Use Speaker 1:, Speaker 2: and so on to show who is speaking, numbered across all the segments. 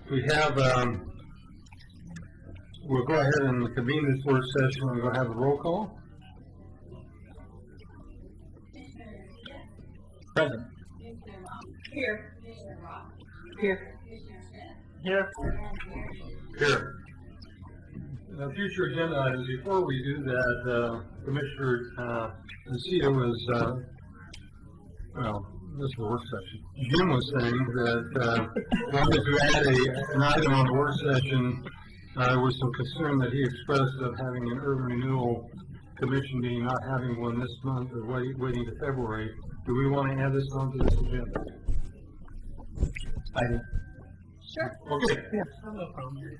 Speaker 1: We have, we'll go ahead and convene this work session. We're going to have a roll call.
Speaker 2: Present.
Speaker 3: Here.
Speaker 2: Here.
Speaker 3: Here.
Speaker 1: Here. Future agenda items. Before we do that, Commissioner Nacita was, well, this is a work session. Jim was saying that wanted to add an item on the work session. There was some concern that he expressed of having an urban renewal commission meeting, not having one this month, or waiting to February. Do we want to add this onto this agenda?
Speaker 2: I do.
Speaker 3: Sure.
Speaker 1: Okay.
Speaker 2: Yeah.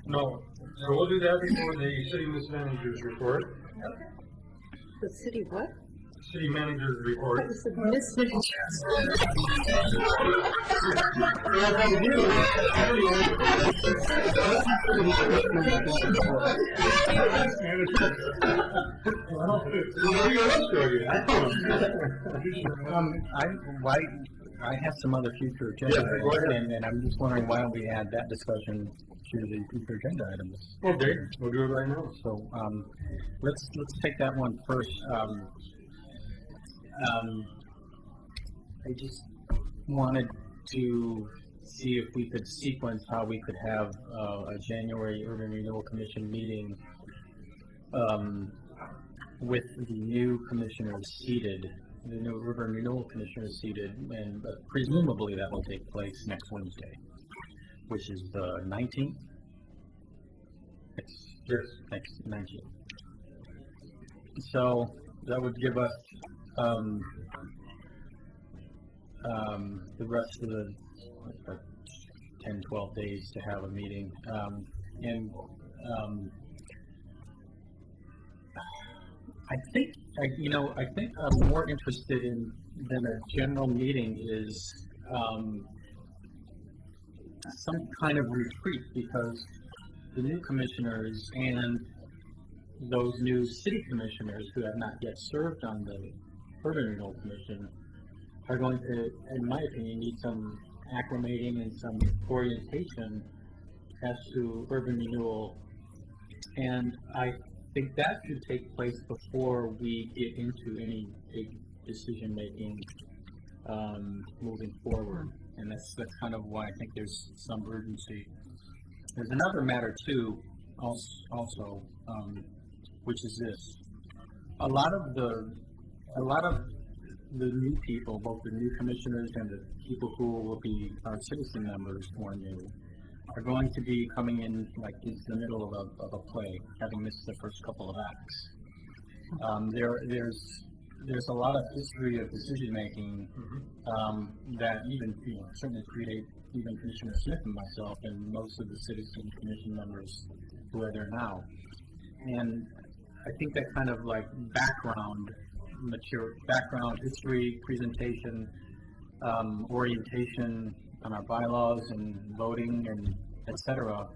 Speaker 1: No. So we'll do that before the city manager's report.
Speaker 3: Okay.
Speaker 4: The city what?
Speaker 1: City manager's report.
Speaker 4: That was the mismanagement.
Speaker 2: I have some other future agenda items, and I'm just wondering why don't we add that discussion to the future agenda items?
Speaker 1: Okay, we'll do it right now.
Speaker 2: So let's take that one first. I just wanted to see if we could sequence how we could have a January Urban Renewal Commission meeting with the new commissioners seated, the new Urban Renewal Commissioners seated, and presumably that will take place next Wednesday, which is the 19th.
Speaker 1: Yes.
Speaker 2: Next 19th. So that would give us the rest of the 10, 12 days to have a meeting. I think I'm more interested in than a general meeting is some kind of retreat, because the new commissioners and those new city commissioners who have not yet served on the Urban Renewal Commission are going to, in my opinion, need some acclimating and some orientation as to urban renewal. And I think that should take place before we get into any big decision making moving forward. And that's kind of why I think there's some urgency. There's another matter too, also, which is this: a lot of the new people, both the new commissioners and the people who will be our citizen members who are new, are going to be coming in like it's the middle of a play, having missed the first couple of acts. There's a lot of history of decision making that even certainly predate even Commissioner Smith and myself and most of the citizen commission members who are there now. And I think that kind of like background history, presentation, orientation on our bylaws and voting and etc.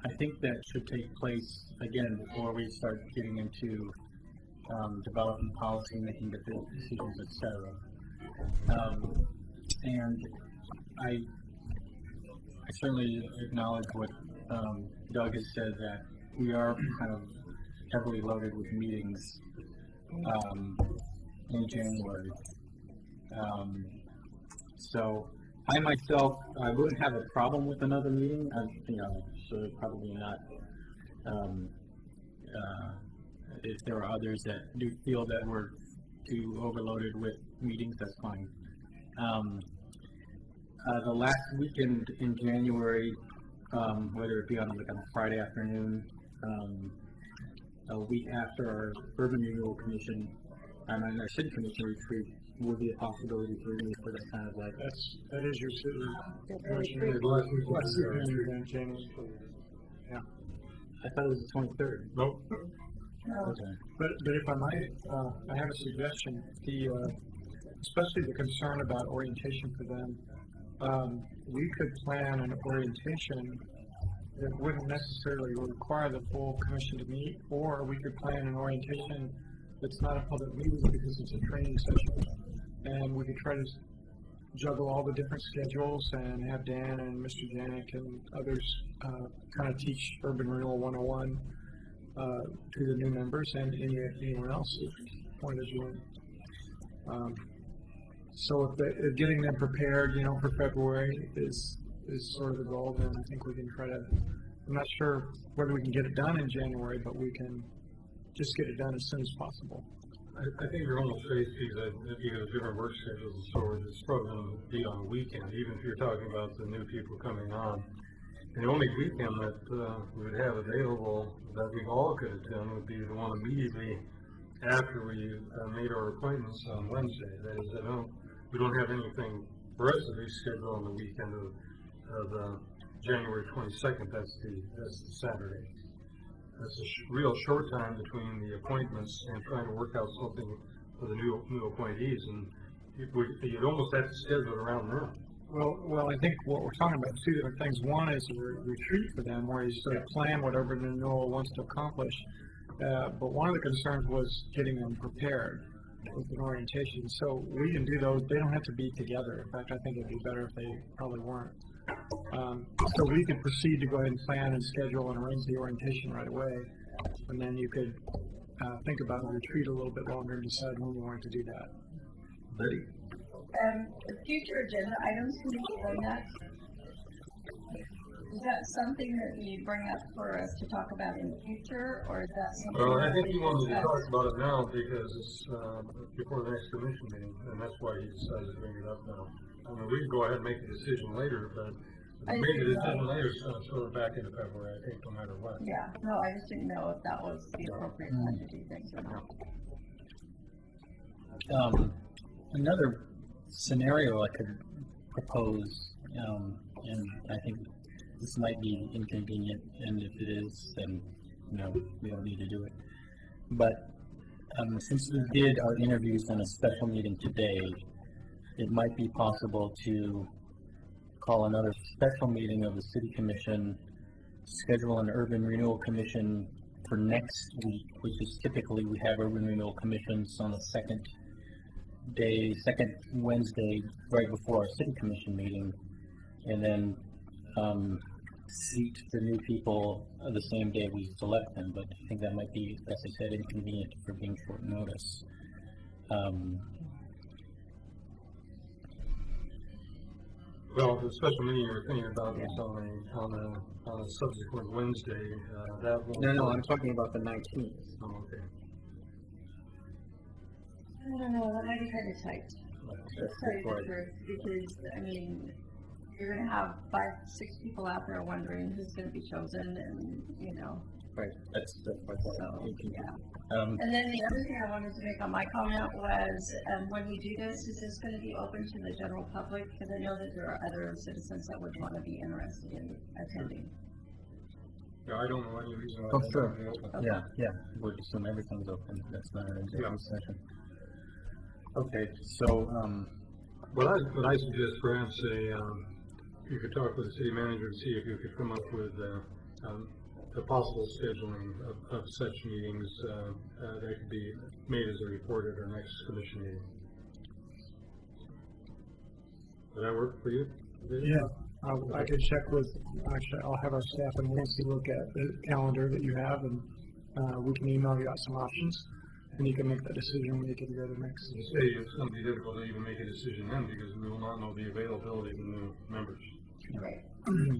Speaker 2: I think that should take place again before we start getting into developing policy, making decisions, etc. And I certainly acknowledge what Doug has said, that we are kind of heavily loaded with meetings in January. So I myself, I wouldn't have a problem with another meeting. So probably not. If there are others that do feel that we're too overloaded with meetings, that's fine. The last weekend in January, whether it be on like on a Friday afternoon, a week after our Urban Renewal Commission and our City Commission retreat, will be a possibility for me for that kind of like.
Speaker 5: That is your city commission. January. Yeah.
Speaker 2: I thought it was the 23rd.
Speaker 1: Nope.
Speaker 2: Okay.
Speaker 5: But if I might, I have a suggestion. Especially the concern about orientation for them. We could plan an orientation that wouldn't necessarily require the full commission to meet, or we could plan an orientation that's not a public meeting because it's a training session, and we could try to juggle all the different schedules and have Dan and Mr. Janik and others kind of teach Urban Renewal 101 to the new members and anyone else who want to join. So if getting them prepared, for February is sort of the goal, then I think we can try to. I'm not sure whether we can get it done in January, but we can just get it done as soon as possible.
Speaker 1: I think you're almost faced because different work schedules and so forth. It's probably going to be on the weekend, even if you're talking about the new people coming on. And the only weekend that we would have available that we all could attend would be the one immediately after we made our appointments on Wednesday. That is, we don't have anything for us to reschedule on the weekend of January 22nd. That's the Saturday. That's a real short time between the appointments and trying to work out something for the new appointees, and you'd almost have to schedule it around them.
Speaker 5: Well, I think what we're talking about is two different things. One is a retreat for them, where you sort of plan what Urban Renewal wants to accomplish. But one of the concerns was getting them prepared with an orientation. So we can do those. They don't have to be together. In fact, I think it'd be better if they probably weren't. So we could proceed to go ahead and plan and schedule and arrange the orientation right away, and then you could think about the retreat a little bit longer and decide when you wanted to do that.
Speaker 1: Ready?
Speaker 3: Future agenda items, can you explain that? Is that something that you bring up for us to talk about in the future, or is that something?
Speaker 1: Well, I
Speaker 3: that
Speaker 1: think
Speaker 3: we
Speaker 1: he wanted to
Speaker 3: discuss?
Speaker 1: talk about it now because it's before the next commission meeting, and that's why he decided to bring it up now. I mean, we can go ahead and make a decision later, but if we make a decision later, it's going to throw it back into February, I think, no matter what.
Speaker 3: Yeah, no, I just didn't know if that was the appropriate time to do things or not.
Speaker 2: Another scenario I could propose, and I think this might be inconvenient, and if it is, then we don't need to do it. But since we did our interviews in a special meeting today, it might be possible to call another special meeting of the City Commission, schedule an Urban Renewal Commission for next week, which is typically we have Urban Renewal Commissions on the second Wednesday right before our City Commission meeting, and then seat the new people the same day we select them. But I think that might be, as I said, inconvenient for being short notice.
Speaker 1: Well, the special meeting you were thinking about was on a subsequent Wednesday. That won't.
Speaker 2: No, I'm talking about the 19th.
Speaker 1: Oh, okay.
Speaker 3: I don't know, that might be kind of tight.
Speaker 2: That's
Speaker 3: Tell you the
Speaker 2: right.
Speaker 3: truth, because, I mean, you're gonna have 5-6 people out there wondering who's gonna be chosen, and,
Speaker 2: Right, that's my point.
Speaker 3: so, yeah.
Speaker 2: Um,
Speaker 3: And then the other thing I wanted to make on my comment was, when we do this, is this gonna be open to the general public? Because I know that there are other citizens that would wanna be interested in attending.
Speaker 1: Yeah, I don't know any reason why.
Speaker 2: Oh,
Speaker 1: that
Speaker 2: sure.
Speaker 1: wouldn't be open.
Speaker 2: yeah, we'd assume everything's open. That's not an executive session. Okay, so,
Speaker 1: What I suggest perhaps you could talk with the city manager and see if you could come up with the possible scheduling of such meetings that could be made as a report at our next commission meeting. Does that work for you?
Speaker 5: Yeah, I could check with. Actually, I'll have our staff and Nancy look at the calendar that you have, and we can email you out some options, and you can make that decision when you get together next.
Speaker 1: You say it's going to be difficult to even make a decision then because we will not know the availability of the new members.
Speaker 3: Right.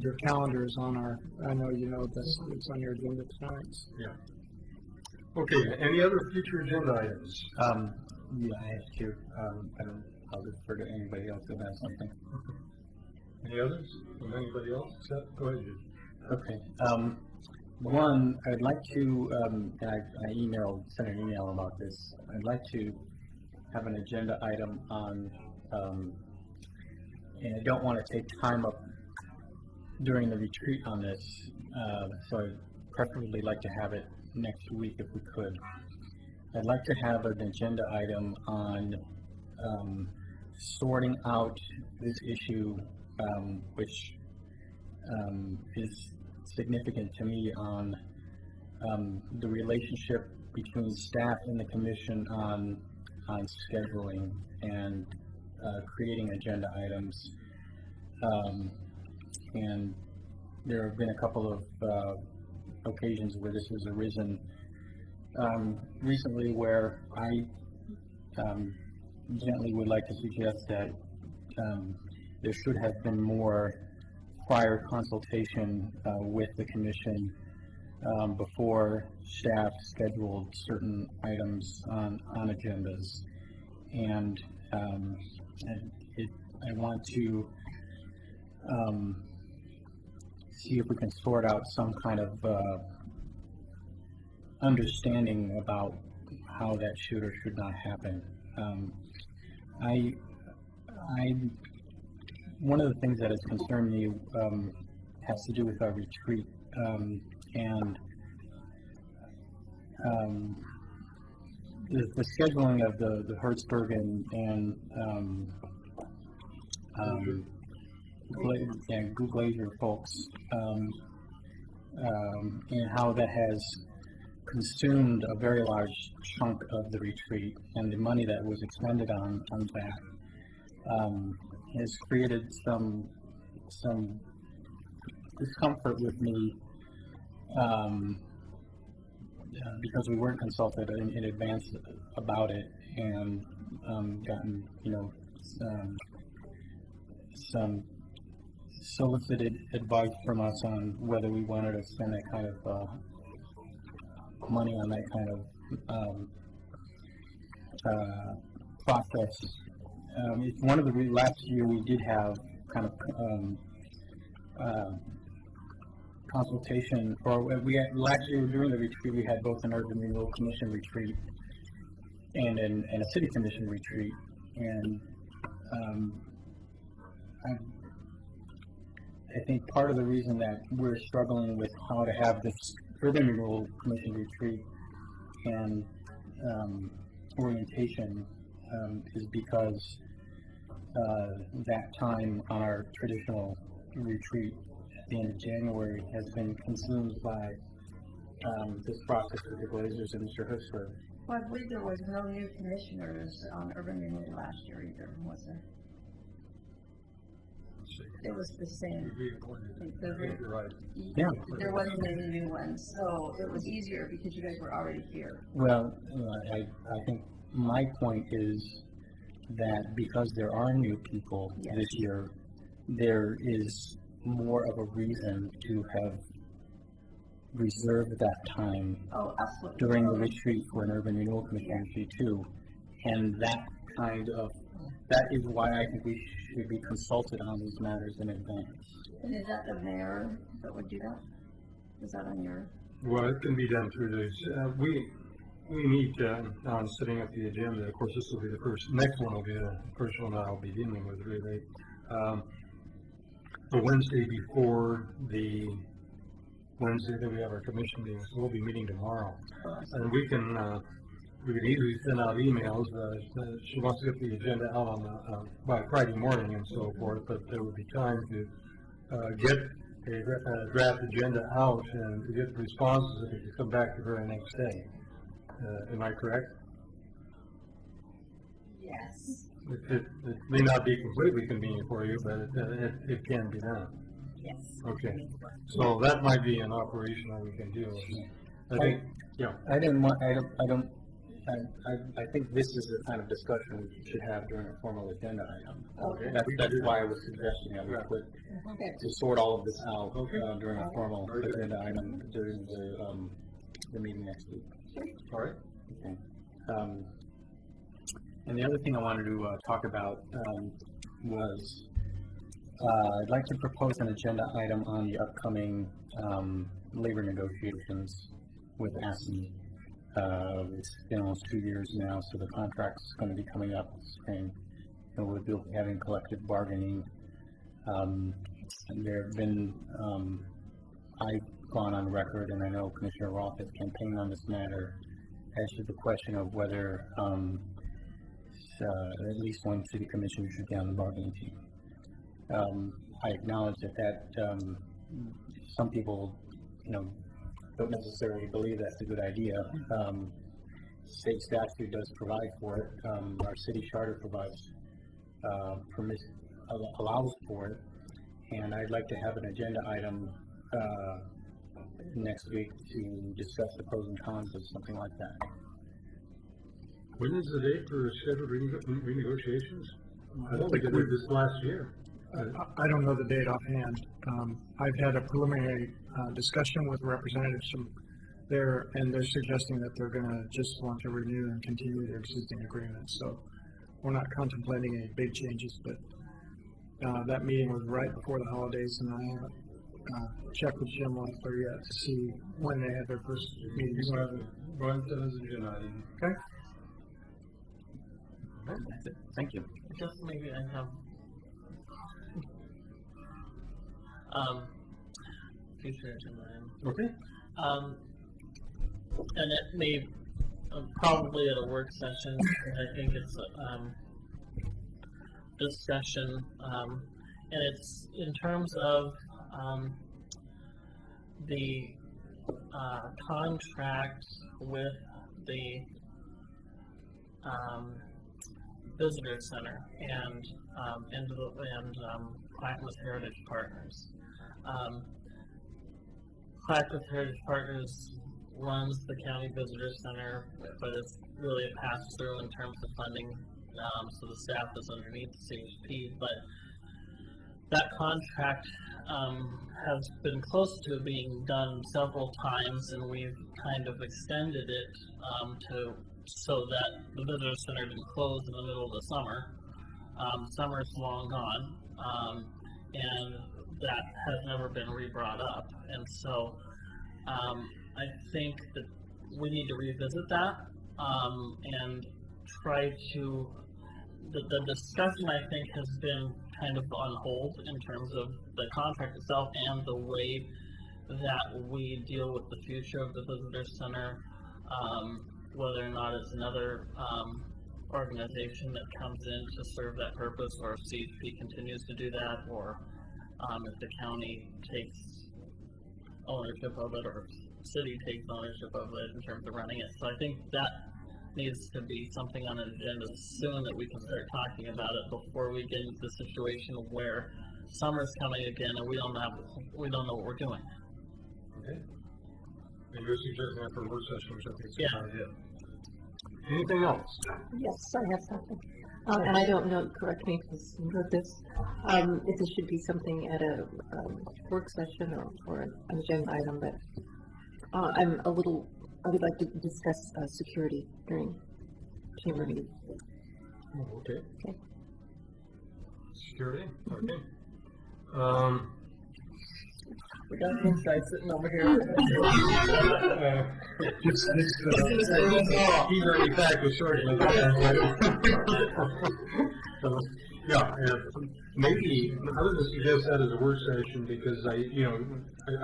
Speaker 5: Your calendar is on our. I know you know this. It's on your agenda tonight.
Speaker 1: Yeah. Okay. Any other future agenda items?
Speaker 2: yeah, I have to. I'll refer to anybody else who has something.
Speaker 1: Any others from anybody else? Seth, go ahead. Jude.
Speaker 2: Okay. One, I'd like to, and I sent an email about this. I'd like to have an agenda item on, and I don't want to take time up during the retreat on this, so I'd preferably like to have it next week if we could. I'd like to have an agenda item on sorting out this issue, which is significant to me on the relationship between staff and the commission on scheduling and creating agenda items. And there have been a couple of occasions where this has arisen recently, where I gently would like to suggest that there should have been more prior consultation with the commission before staff scheduled certain items on agendas. And I want to see if we can sort out some kind of understanding about how that should or should not happen. One of the things that has concerned me has to do with our retreat, and the scheduling of the Hertzberg and Glazer folks, and how that has consumed a very large chunk of the retreat, and the money that was expended on that has created some discomfort with me, because we weren't consulted in advance about it, and gotten some solicited advice from us on whether we wanted to spend that kind of money on that kind of process. It's one of the last year we did have kind of consultation, or last year during the retreat we had both an Urban Renewal Commission retreat and a City Commission retreat, and I think part of the reason that we're struggling with how to have this Urban Renewal Commission retreat and orientation is because that time on our traditional retreat at the end of January has been consumed by this process with the Glazers and Mr. Hertzberg.
Speaker 3: Well, I believe there was no new commissioners on urban renewal last year either, was there? It was the same.
Speaker 1: You're right.
Speaker 2: Yeah.
Speaker 3: There wasn't any new ones, so it was easier because you guys were already here.
Speaker 2: Well, I think my point is that because there are new people this year, there is more of a reason to have reserved that time during the retreat for an Urban Renewal Commission retreat too. And that is why I think we should be consulted on these matters in advance.
Speaker 3: And is that the mayor that would do that? Is that on your?
Speaker 1: Well, it can be done through these. We need on setting up the agenda. Of course, this will be the first. Next one will be the first one I'll be dealing with. Really, the Wednesday before the Wednesday that we have our commission meeting, so we'll be meeting tomorrow, and we can easily send out emails. She wants to get the agenda out on by Friday morning and so forth, but there would be time to get a draft agenda out and to get the responses that could come back the very next day. Am I correct?
Speaker 3: Yes.
Speaker 1: It may not be completely convenient for you, but it can be done.
Speaker 3: Yes.
Speaker 1: Okay. So that might be an operation that we can do. I think, yeah.
Speaker 2: I think this is the kind of discussion we should have during a formal agenda item.
Speaker 3: Okay.
Speaker 2: That's why I was suggesting that we put to sort all of this out during a formal agenda item during the meeting next week.
Speaker 1: All right.
Speaker 2: Okay. And the other thing I wanted to talk about was I'd like to propose an agenda item on the upcoming labor negotiations with ASME. It's been almost 2 years now, so the contract's going to be coming up this spring, and we'll be having collective bargaining. And there have been, I've gone on record, and I know Commissioner Roth has campaigned on this matter, as to the question of whether at least one city commissioner should be on the bargaining team. I acknowledge that some people, don't necessarily believe that's a good idea. State statute does provide for it. Our city charter provides allows for it. And I'd like to have an agenda item, next week to discuss the pros and cons of something like that.
Speaker 1: When is the date for scheduled renegotiations? I thought we did it this last year.
Speaker 5: I don't know the date offhand. I've had a preliminary discussion with representatives from there, and they're suggesting that they're going to just want to renew and continue their existing agreement. So we're not contemplating any big changes, but that meeting was right before the holidays, and I haven't checked with Jim Loeffler yet to see when they had their first meeting.
Speaker 1: Go ahead and set as an agenda item.
Speaker 5: Okay.
Speaker 2: That's it. Thank you.
Speaker 6: Just maybe I have future agenda item.
Speaker 1: Okay.
Speaker 6: And it may probably at a work session. I think it's discussion, and it's in terms of the contract with the visitor center and Clackamas Heritage Partners. Clackamas Heritage Partners runs the county visitor center, but it's really a pass-through in terms of funding. So the staff is underneath CHP, but that contract has been close to being done several times, and we've kind of extended it so that the visitor center didn't close in the middle of the summer. Summer's long gone, and that has never been re-brought up, and so I think that we need to revisit that and try to. The discussion, I think, has been kind of on hold in terms of the contract itself and the way that we deal with the future of the visitor center, whether or not it's another organization that comes in to serve that purpose, or if CHP continues to do that, or if the county takes ownership of it, or if the city takes ownership of it in terms of running it. So I think that needs to be something on an agenda soon that we can start talking about it before we get into the situation where summer's coming again and we don't know what we're doing.
Speaker 1: Okay. And you're suggesting that for a work session, which I think is a
Speaker 6: Yeah.
Speaker 1: good idea. Anything else?
Speaker 4: Yes, I have something. And I don't know, correct me if you wrote this, if this should be something at a work session or an agenda item, but I would like to discuss security during chamber meeting.
Speaker 1: Oh, okay.
Speaker 4: Okay.
Speaker 1: Security? Okay.
Speaker 6: We got this guy sitting over here.
Speaker 1: He's already back with sergeant. Yeah, maybe I would suggest that as a work session because I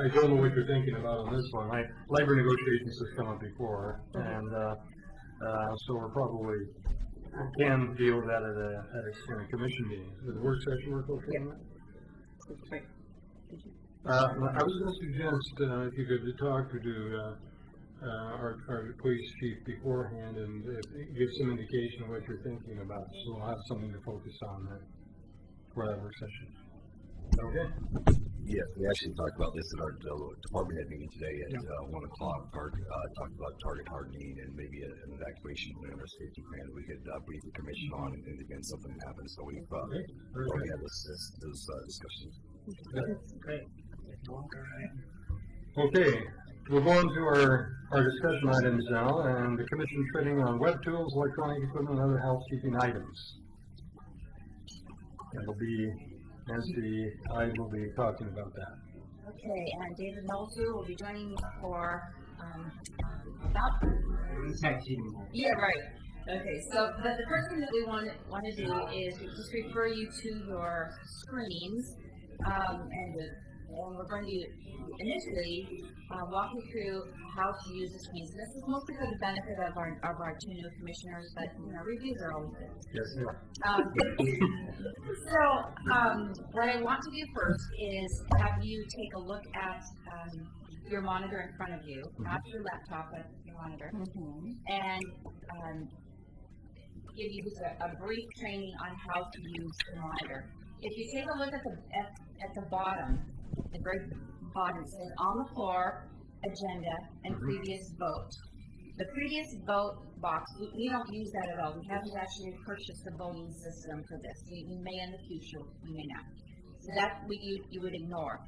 Speaker 1: don't know what you're thinking about on this one. Labor negotiations has come up before, and so we're probably can deal with that at a commission meeting. Does the work session work okay?
Speaker 4: Yeah. That's right.
Speaker 1: I was going to suggest if you could talk to our police chief beforehand and give some indication of what you're thinking about, so we'll have something to focus on for that work session. Okay.
Speaker 7: Yeah, we actually talked about this at our department head meeting today at 1 o'clock. Talked about target hardening and maybe an evacuation plan or safety plan we could brief the commission on in the event something happens. So we've already had those discussions.
Speaker 6: Great.
Speaker 1: Okay, we'll go on to our discussion items now, and the commission trading on web tools, electronic equipment, and other housekeeping items. It'll be Nancy, I will be talking about that.
Speaker 3: Okay, and David Meltzer will be joining me for about. Yeah, right. Okay, so the first thing that we want to do is just refer you to your screens, and we're going to initially walk you through how to use the screens. This is mostly for the benefit of our two new commissioners, but reviews are always good.
Speaker 1: Yes,
Speaker 3: So what I want to do first is have you take a look at your monitor in front of you, not your laptop, but your monitor, and give you just a brief training on how to use the monitor. If you take a look at the bottom, the very bottom, it says on the floor, agenda, and previous vote. The previous vote box, we don't use that at all. We haven't actually purchased the voting system for this. We may in the future, we may not. So that you would ignore.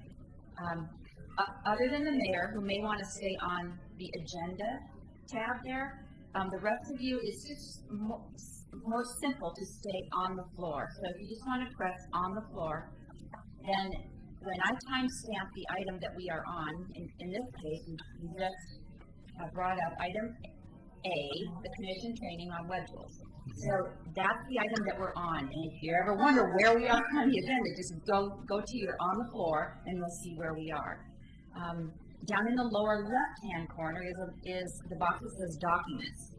Speaker 3: Other than the mayor, who may want to stay on the agenda tab there, the rest of you, it's just more simple to stay on the floor. So if you just want to press on the floor, then when I timestamp the item that we are on, in this case, we just brought up item A, the commission training on web tools. So that's the item that we're on. And if you ever wonder where we are on the agenda, just go to your on the floor and you'll see where we are. Down in the lower left-hand corner is the box that says documents.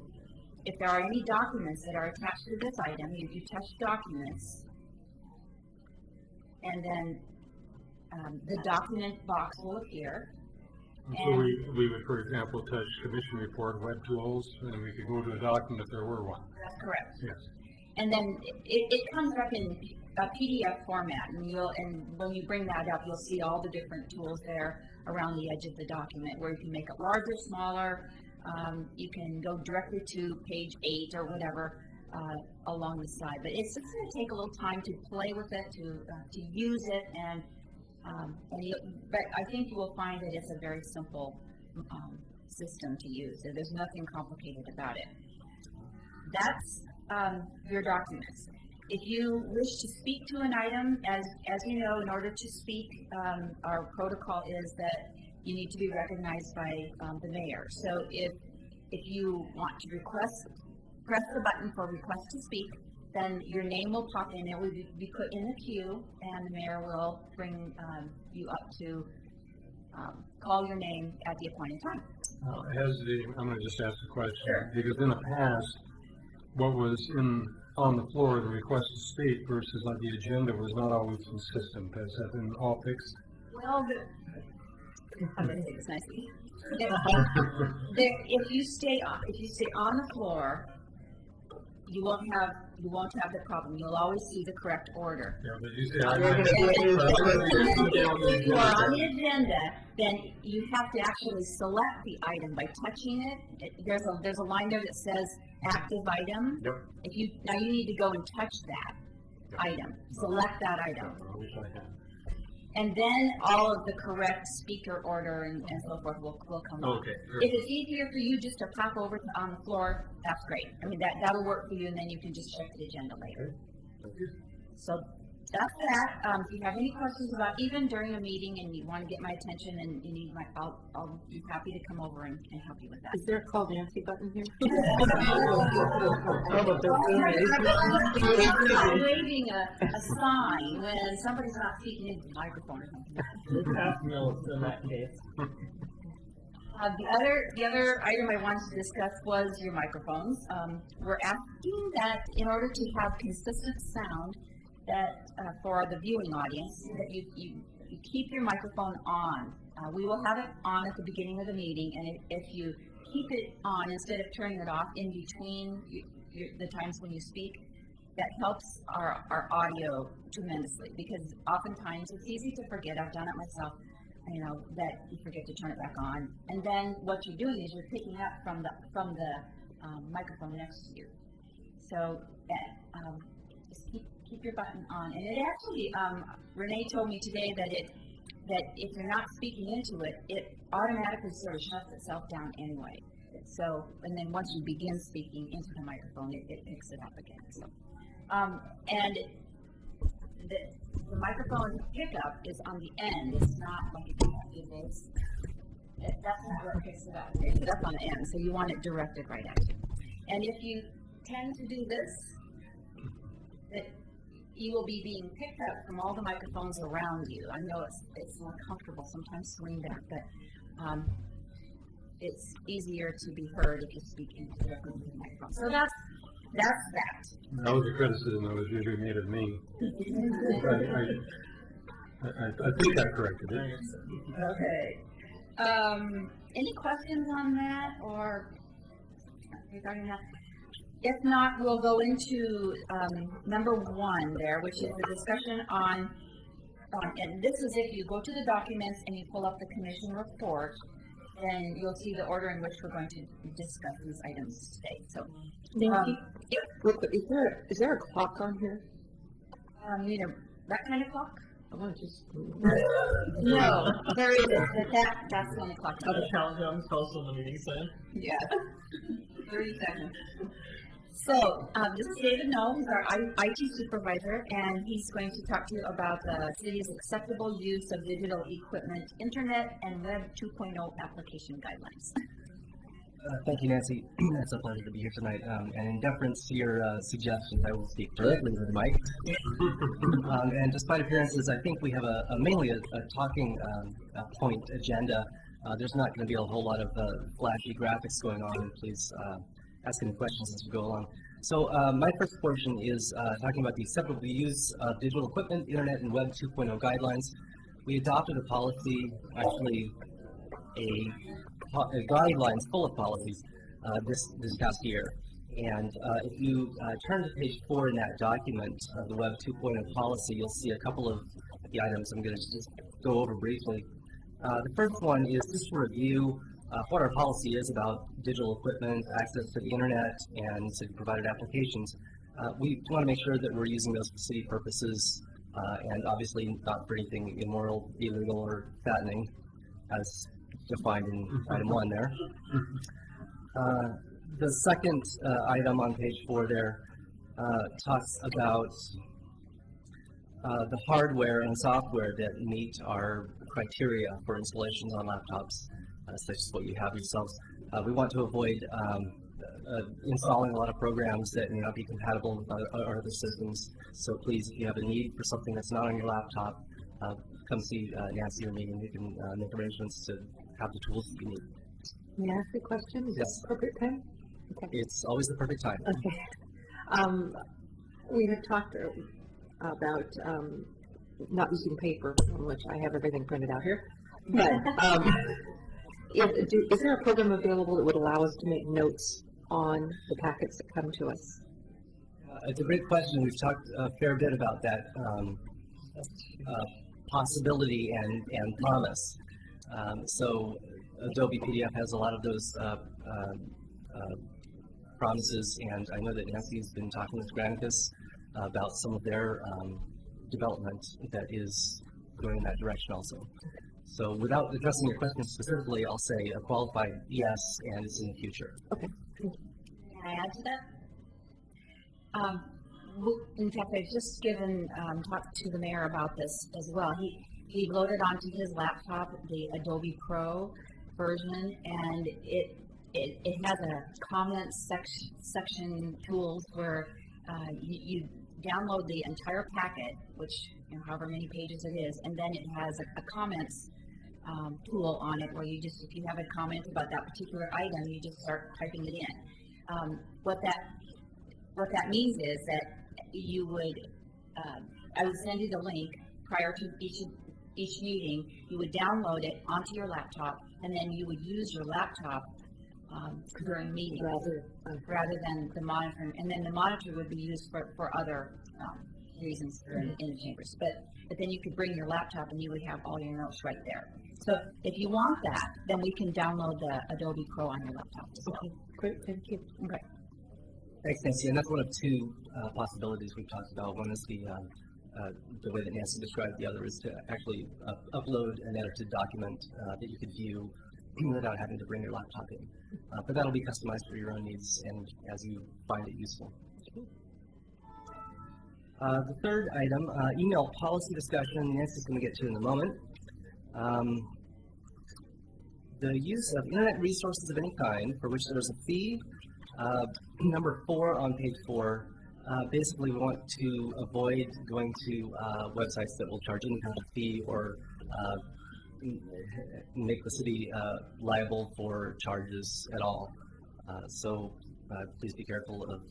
Speaker 3: If there are any documents that are attached to this item, you touch documents, and then the document box will appear.
Speaker 1: So we would, for example, touch commission report, web tools, and we could go to a document if there were one.
Speaker 3: That's correct.
Speaker 1: Yes.
Speaker 3: And then it comes up in a PDF format, and when you bring that up, you'll see all the different tools there around the edge of the document, where you can make it larger, smaller. You can go directly to page 8 or whatever along the side. But it's just going to take a little time to play with it, to use it, but I think you will find that it's a very simple system to use. There's nothing complicated about it. That's your documents. If you wish to speak to an item, as you know, in order to speak, our protocol is that you need to be recognized by the mayor. So if you want to press the button for request to speak, then your name will pop in. It will be put in a queue, and the mayor will bring you up to call your name at the appointed time.
Speaker 1: I'm going to just ask a question. Sure. Because in the past, what was on the floor, the request to speak versus on the agenda was not always consistent. Has that been all fixed?
Speaker 3: Well, I'm going to say this nicely. If you stay on the floor, you won't have the problem. You'll always see the correct order.
Speaker 1: Yeah, but you say
Speaker 3: if you are on the agenda, then you have to actually select the item by touching it. There's a line there that says active item.
Speaker 1: Yep.
Speaker 3: Now you need to go and touch that item. Select that item.
Speaker 1: I wish I had.
Speaker 3: And then all of the correct speaker order and so forth will come up.
Speaker 1: Okay.
Speaker 3: If it's easier for you just to pop over on the floor, that's great. I mean, that'll work for you, and then you can just check the agenda later. So that's that. If you have any questions about even during a meeting and you want to get my attention and you need I'll be happy to come over and help you with that.
Speaker 4: Is there a call Nancy button here?
Speaker 3: I'm waving a sign when somebody's not speaking into the microphone or something.
Speaker 6: Half mils in that case.
Speaker 3: The other item I wanted to discuss was your microphones. We're asking that in order to have consistent sound, that for the viewing audience, that you keep your microphone on. We will have it on at the beginning of the meeting, and if you keep it on instead of turning it off in between the times when you speak, that helps our audio tremendously, because oftentimes it's easy to forget. I've done it myself. That you forget to turn it back on, and then what you're doing is you're picking up from the microphone next to you. So just keep your button on. And it actually, Renee told me today that if you're not speaking into it, it automatically sort of shuts itself down anyway. So, and then once you begin speaking into the microphone, it picks it up again. So, and the microphone pickup is on the end. It's not like it is. That's not where it picks it up. It picks it up on the end, so you want it directed right at you. And if you tend to do this, that you will be being picked up from all the microphones around you. I know it's more comfortable sometimes to lean back, but it's easier to be heard if you speak directly into the microphone. So that's that.
Speaker 1: That was a criticism that was usually made of me. I think I corrected it.
Speaker 3: Okay. Any questions on that or regarding that? If not, we'll go into number 1 there, which is the discussion on, and this is if you go to the documents and you pull up the commission report, then you'll see the order in which we're going to discuss these items today. So,
Speaker 4: Nancy,
Speaker 3: yep.
Speaker 4: real quick, is there a clock on here?
Speaker 3: You know, that kind of clock?
Speaker 4: I want to just.
Speaker 3: No, there isn't. That's the only clock.
Speaker 6: The countdown tells when the meeting's in.
Speaker 3: Yeah. 30 seconds. So, this is David Knoll, who's our IT supervisor, and he's going to talk to you about the city's acceptable use of digital equipment, internet, and Web 2.0 application guidelines.
Speaker 8: Thank you, Nancy. It's a pleasure to be here tonight. And in deference to your suggestions, I will speak directly to the mic. And despite appearances, I think we have mainly a talking point agenda. There's not going to be a whole lot of flashy graphics going on, and please ask any questions as we go along. So my first portion is talking about the acceptable use of digital equipment, internet, and Web 2.0 guidelines. We adopted a policy, actually a guidelines full of policies this past year. And if you turn to page 4 in that document of the Web 2.0 policy, you'll see a couple of the items I'm going to just go over briefly. The first one is just to review what our policy is about digital equipment, access to the internet, and city-provided applications. We want to make sure that we're using those for city purposes, and obviously not for anything immoral, illegal, or fattening, as defined in item 1 there. The second item on page 4 there talks about the hardware and software that meet our criteria for installations on laptops, such as what you have yourselves. We want to avoid installing a lot of programs that may not be compatible with our other systems. So please, if you have a need for something that's not on your laptop, come see Nancy or me, and we can make arrangements to have the tools that you need.
Speaker 4: May I ask a question? Is
Speaker 8: Yes.
Speaker 4: this appropriate time? Okay.
Speaker 8: It's always the perfect time.
Speaker 4: Okay. We had talked about not using paper, on which I have everything printed out here. But is there a program available that would allow us to make notes on the packets that come to us?
Speaker 8: It's a great question. We've talked a fair bit about that possibility and promise. So Adobe PDF has a lot of those promises, and I know that Nancy's been talking with Granicus about some of their development that is going in that direction also. So without addressing your question specifically, I'll say a qualified yes, and it's in the future.
Speaker 4: Okay.
Speaker 3: Can I add to that? In fact, I've just talked to the mayor about this as well. He loaded onto his laptop the Adobe Pro version, and it has a comments section tools where you download the entire packet, which, you know, however many pages it is, and then it has a comments tool on it where you just, if you have a comment about that particular item, you just start typing it in. What that means is that you would, I would send you the link prior to each meeting. You would download it onto your laptop, and then you would use your laptop during meetings rather than the monitor. And then the monitor would be used for other reasons in the chambers. But then you could bring your laptop and you would have all your notes right there. So if you want that, then we can download the Adobe Pro on your laptop as well.
Speaker 4: Okay, great, thank you.
Speaker 3: Okay.
Speaker 8: Thanks, Nancy. And that's one of two possibilities we've talked about. One is the way that Nancy described. The other is to actually upload an edited document that you could view without having to bring your laptop in. But that'll be customized for your own needs and as you find it useful. The third item, email policy discussion, Nancy's going to get to in a moment. The use of internet resources of any kind for which there's a fee. Number 4 on page 4, basically we want to avoid going to websites that will charge any kind of fee or make the city liable for charges at all. So please be careful of...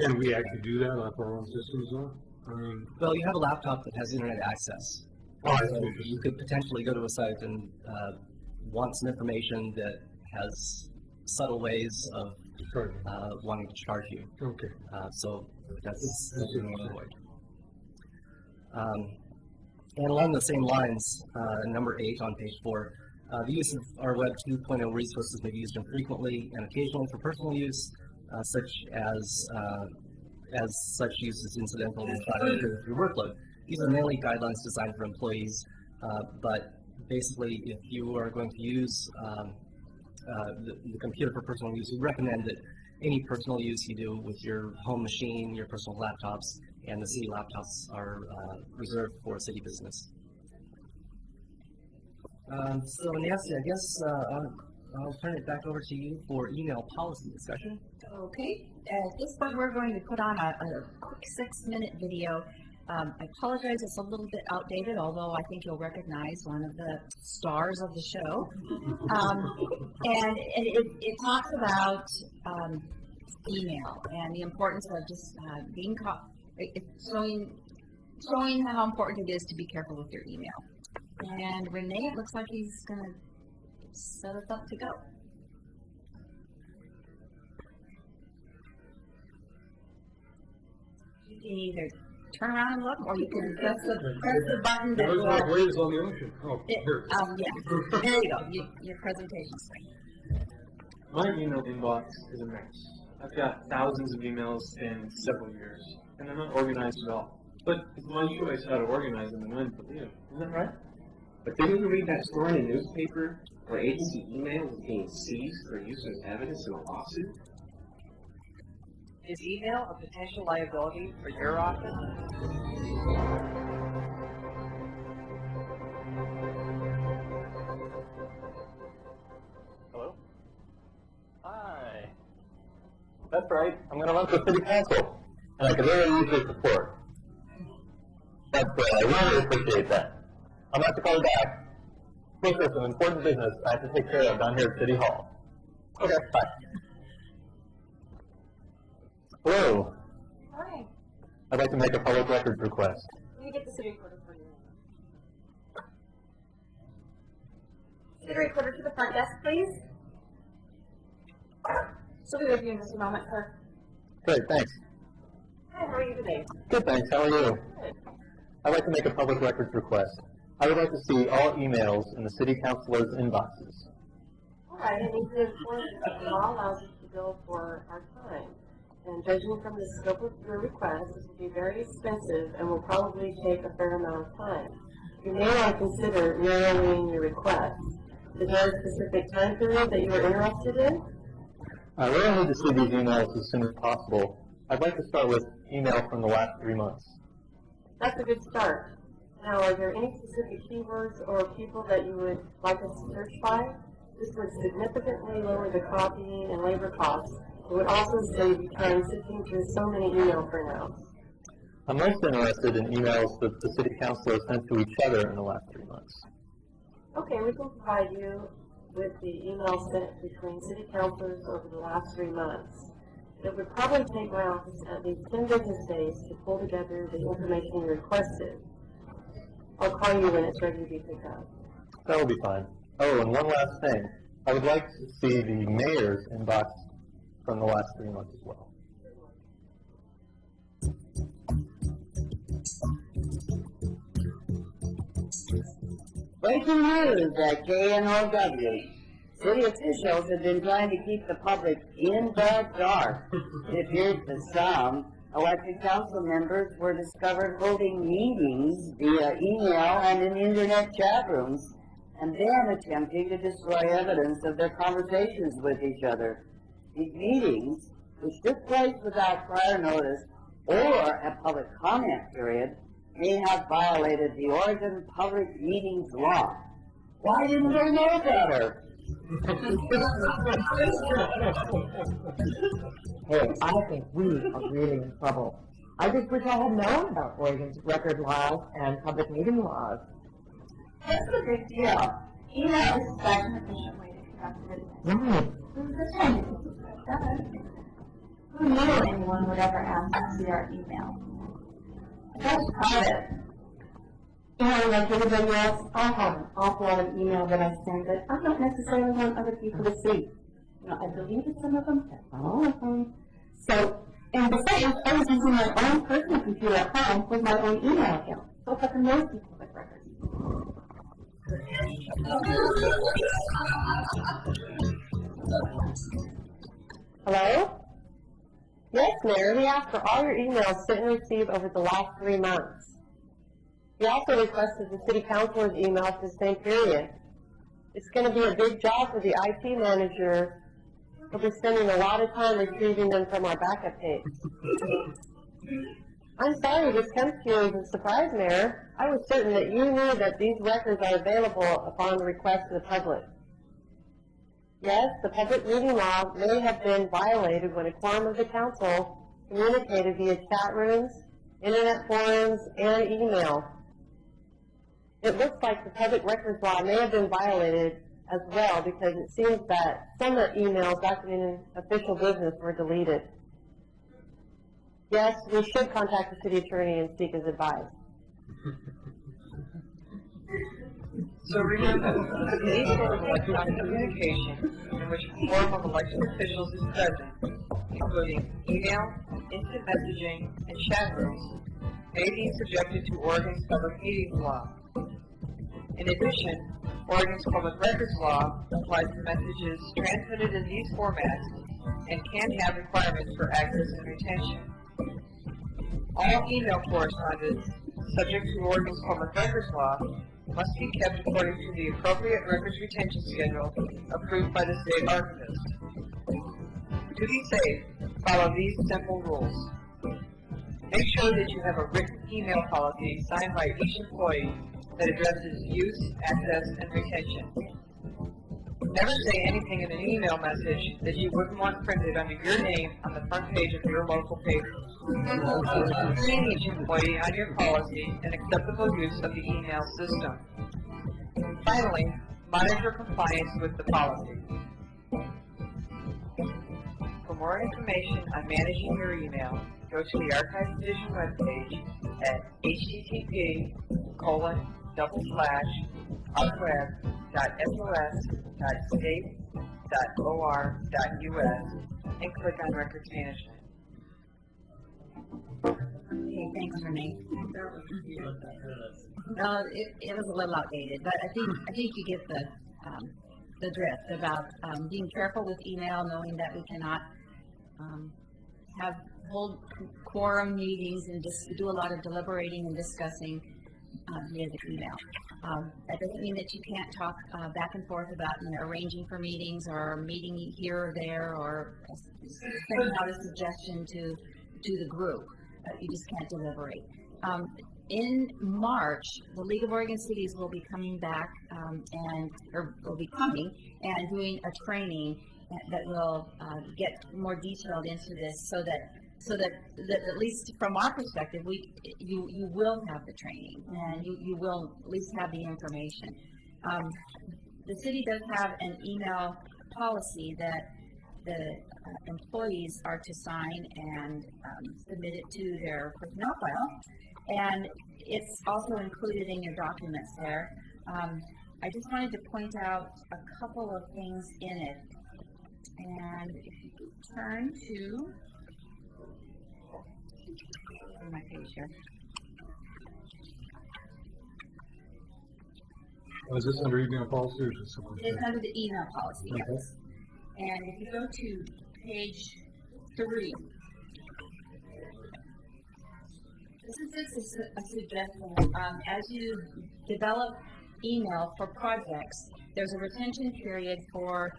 Speaker 1: Can we actually do that on our own systems though? I mean,
Speaker 8: well, you have a laptop that has internet access. So you could potentially go to a site and want some information that has subtle ways of
Speaker 1: Sorry.
Speaker 8: wanting to charge you.
Speaker 1: Okay.
Speaker 8: So that's what we want to avoid. And along the same lines, number 8 on page 4, the use of our Web 2.0 resources may be used infrequently and occasionally for personal use, such as such use is incidental to your workload. These are mainly guidelines designed for employees, but basically, if you are going to use the computer for personal use, we recommend that any personal use you do with your home machine, your personal laptops, and the city laptops are reserved for city business. So Nancy, I guess I'll turn it back over to you for email policy discussion.
Speaker 3: Okay, at this point, we're going to put on a quick 6-minute video. I apologize, it's a little bit outdated, although I think you'll recognize one of the stars of the show. And it talks about email and the importance of just being showing how important it is to be careful with your email. And Renee, it looks like he's going to set us up to go. You can either turn around and look, or you can press the button that
Speaker 1: Those are waves on the ocean. Oh, here.
Speaker 3: yeah, there you go, your presentation screen.
Speaker 9: My email inbox is a mess. I've got thousands of emails in several years, and they're not organized at all. But it's my choice how to organize them and when to do. Isn't that right?
Speaker 10: But didn't you read that story in the newspaper where agency email was being seized for use as evidence in a lawsuit?
Speaker 11: Is email a potential liability for your office?
Speaker 12: Hello? Hi. That's right. I'm going to run for city council, and I could really use your support. That's great. I really appreciate that. I'm going to have to call you back. Look, there's some important business I have to take care of down here at City Hall. Okay, bye. Hello.
Speaker 3: Hi.
Speaker 12: I'd like to make a public records request.
Speaker 3: Let me get the city recorder for you. City recorder to the front desk, please. She'll be with you in just a moment, sir.
Speaker 12: Great, thanks.
Speaker 3: Hi, how are you today?
Speaker 12: Good, thanks. How are you?
Speaker 3: Good.
Speaker 12: I'd like to make a public records request. I would like to see all emails in the city councilors' inboxes.
Speaker 13: All right, I need to inform you that the law allows us to bill for our time. And judging from the scope of your request, this will be very expensive and will probably take a fair amount of time. You may want to consider narrowing your request. Is there a specific time period that you are interested in?
Speaker 12: I really need to see these emails as soon as possible. I'd like to start with email from the last 3 months.
Speaker 13: That's a good start. Now, are there any specific keywords or people that you would like us to search by? This would significantly lower the copying and labor costs. It would also save you time sifting through so many email printouts.
Speaker 12: I'm most interested in emails that the city councilors sent to each other in the last 3 months.
Speaker 13: Okay, we can provide you with the email sent between city councilors over the last 3 months. It would probably take my office at least 10 business days to pull together the information you requested. I'll call you when it's ready to be picked up.
Speaker 12: That will be fine. Oh, and one last thing. I would like to see the mayor's inbox from the last 3 months as well.
Speaker 14: Breaking news at KNOW. City officials have been trying to keep the public in the dark. It appears that some elected council members were discovered holding meetings via email and in internet chat rooms, and then attempting to destroy evidence of their conversations with each other. These meetings, which took place without prior notice or a public comment period, may have violated the Oregon Public Meetings Law. Why didn't they know better?
Speaker 15: Hey, I think we are really in trouble. I just wish I had known about Oregon's record laws and public meeting laws.
Speaker 3: That's a big deal. Email is such an efficient way to conduct business. Who knew anyone would ever ask to see our email? That's private.
Speaker 13: You know, like everybody else, I have an awful lot of email that I send that I don't necessarily want other people to see.
Speaker 15: You know, I deleted some of them, that's not all of them. So, and besides, I was using my own personal computer at home with my own email account. So if I can know some public records.
Speaker 13: Hello? Yes, Mayor, we asked for all your emails sent and received over the last 3 months. We also requested the city councilor's email for the same period. It's going to be a big job for the IT manager. He'll be spending a lot of time retrieving them from our backup tapes. I'm sorry this comes to you as a surprise, Mayor. I was certain that you knew that these records are available upon request of the public. Yes, the public meeting law may have been violated when a quorum of the council communicated via chat rooms, internet forums, and email. It looks like the public records law may have been violated as well because it seems that some emails documenting official business were deleted. Yes, we should contact the city attorney and seek his advice.
Speaker 11: So remember, any sort of electronic communication in which a form of elected officials is present, including email, instant messaging, and chat rooms, may be subjected to Oregon's Public Meetings Law. In addition, Oregon's Public Records Law applies to messages transmitted in these formats and can have requirements for access and retention. All email correspondence subject to Oregon's Public Records Law must be kept according to the appropriate records retention schedule approved by the state archivist. To be safe, follow these simple rules. Make sure that you have a written email policy signed by each employee that addresses use, access, and retention. Never say anything in an email message that you wouldn't want printed under your name on the front page of your local paper. Train each employee on your policy and acceptable use of the email system. Finally, monitor compliance with the policy. For more information on managing your email, go to the Archives Division webpage at http://archive.sos.state.or.us and click on Records Management.
Speaker 3: Okay, thanks, Renee. It was a little outdated, but I think you get the drift about being careful with email, knowing that we cannot hold quorum meetings and just do a lot of deliberating and discussing via the email. That doesn't mean that you can't talk back and forth about arranging for meetings or meeting here or there or sending out a suggestion to the group. You just can't deliberate. In March, the League of Oregon Cities will be coming back will be coming and doing a training that will get more detailed into this, so that at least from our perspective, you will have the training and you will at least have the information. The city does have an email policy that the employees are to sign and submit it to their personnel file, and it's also included in your documents there. I just wanted to point out a couple of things in it, and if you could turn to my page here.
Speaker 1: Is this under email policy or is it something?
Speaker 3: It's under the email policy,
Speaker 1: Okay.
Speaker 3: yes. And if you go to page 3, this is just a suggestion. As you develop email for projects, there's a retention period for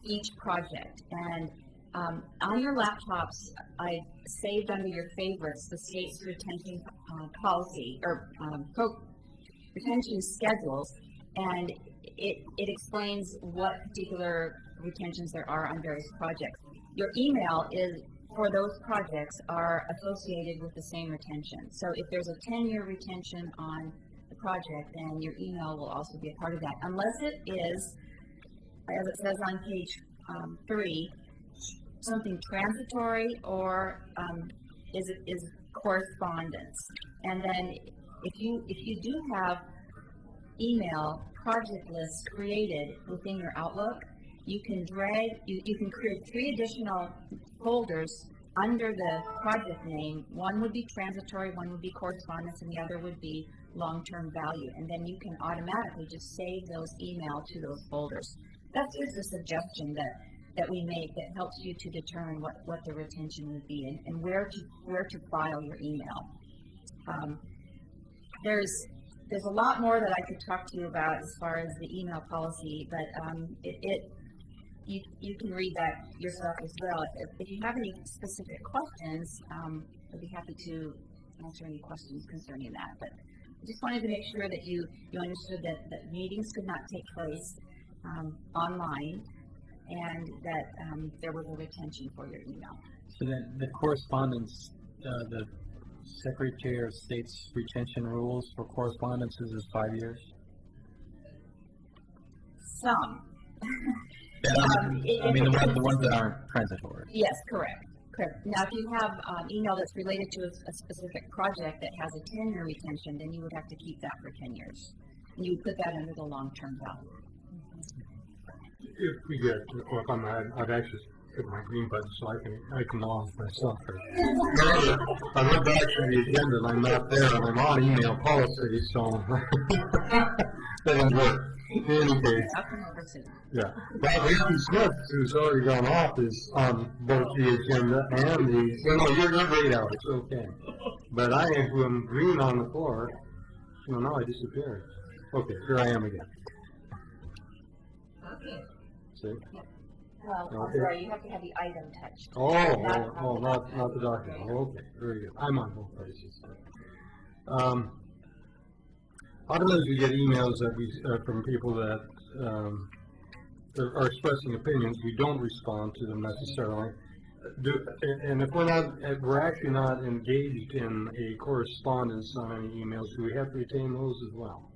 Speaker 3: each project. And on your laptops, I saved under your favorites the state's retention policy or retention schedules, and it explains what particular retentions there are on various projects. Your email is for those projects are associated with the same retention. So if there's a 10-year retention on the project, then your email will also be a part of that, unless it is, as it says on page 3, something transitory or is correspondence. And then if you do have email project lists created within your Outlook, you can you can create 3 additional folders under the project name. One would be transitory, one would be correspondence, and the other would be long-term value. And then you can automatically just save those email to those folders. That's just a suggestion that we make that helps you to determine what the retention would be and where to file your email. There's a lot more that I could talk to you about as far as the email policy, but you can read that yourself as well. If you have any specific questions, I'd be happy to answer any questions concerning that. But I just wanted to make sure that you understood that meetings could not take place online, and that there was a retention for your email.
Speaker 2: So then the correspondence, the Secretary of State's retention rules for correspondences is 5 years?
Speaker 3: Some.
Speaker 2: I mean, the ones that aren't transitory.
Speaker 3: Yes, correct. Now, if you have email that's related to a specific project that has a 10-year retention, then you would have to keep that for 10 years. And you would put that under the long-term value.
Speaker 1: If we get, I've actually hit my green button so I can log myself. I went back to the agenda and I'm not there and I'm on email policy, so that didn't work. In any case, yeah. But Lee Smith, who's already gone off, is on both the agenda and you're grayed out, it's okay. But I am green on the floor. Well, now I disappeared. Okay, here I am again.
Speaker 3: Okay.
Speaker 1: See?
Speaker 3: Well,
Speaker 1: Okay.
Speaker 3: sorry, you have to have the item touched.
Speaker 1: Not the document. Okay, very good. I'm on both places. Oftentimes we get emails that from people that are expressing opinions. We don't respond to them necessarily. And if we're actually not engaged in a correspondence on any emails, do we have to retain those as well?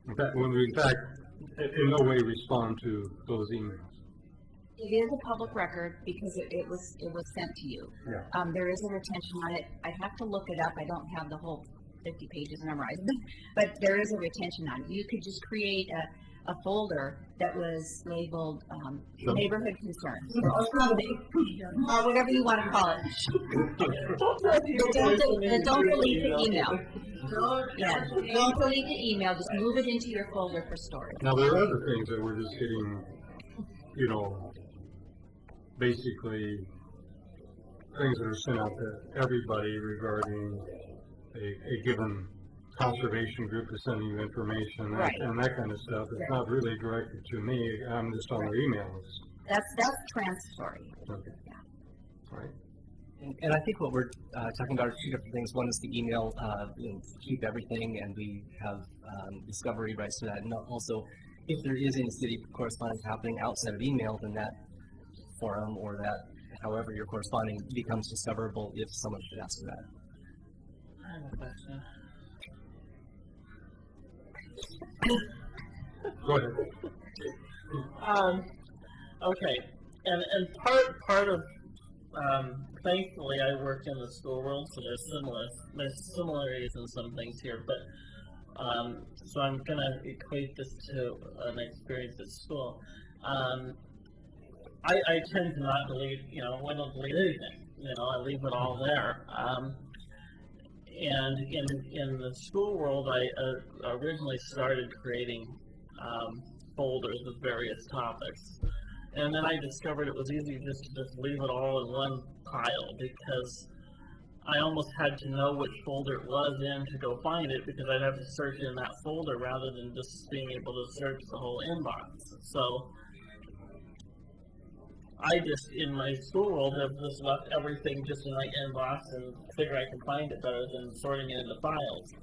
Speaker 1: In fact, in no way respond to those emails.
Speaker 3: It is a public record because it was sent to you.
Speaker 1: Yeah.
Speaker 3: There is a retention on it. I have to look it up. I don't have the whole 50 pages memorized, but there is a retention on it. You could just create a folder that was labeled neighborhood concerns, or whatever you want to call it. Don't delete the email. Yeah, don't delete the email. Just move it into your folder for storage.
Speaker 1: Now there are other things that we're just getting, basically things that are sent out to everybody regarding a given conservation group is sending you information,
Speaker 3: right,
Speaker 1: and that kind of stuff. It's not really directed to me. I'm just on their emails.
Speaker 3: That's transitory.
Speaker 1: Okay.
Speaker 3: Yeah.
Speaker 1: All right.
Speaker 8: And I think what we're talking about are 2 different things. One is the email, keep everything, and we have discovery rights to that. And also, if there is any city correspondence happening outside of email, then that forum or that, however you're corresponding, becomes discoverable if someone should ask for that.
Speaker 6: I have a question.
Speaker 1: Go ahead.
Speaker 6: Okay, and part of thankfully I work in the school world, so there's similarities in some things here, but so I'm gonna equate this to an experience at school. I tend to not delete, I don't delete anything. I leave it all there. And in the school world, I originally started creating folders with various topics. And then I discovered it was easy just to leave it all in one pile, because I almost had to know which folder it was in to go find it, because I'd have to search in that folder rather than just being able to search the whole inbox. So I just, in my school world, have just left everything just in my inbox and figure I can find it better than sorting it into files.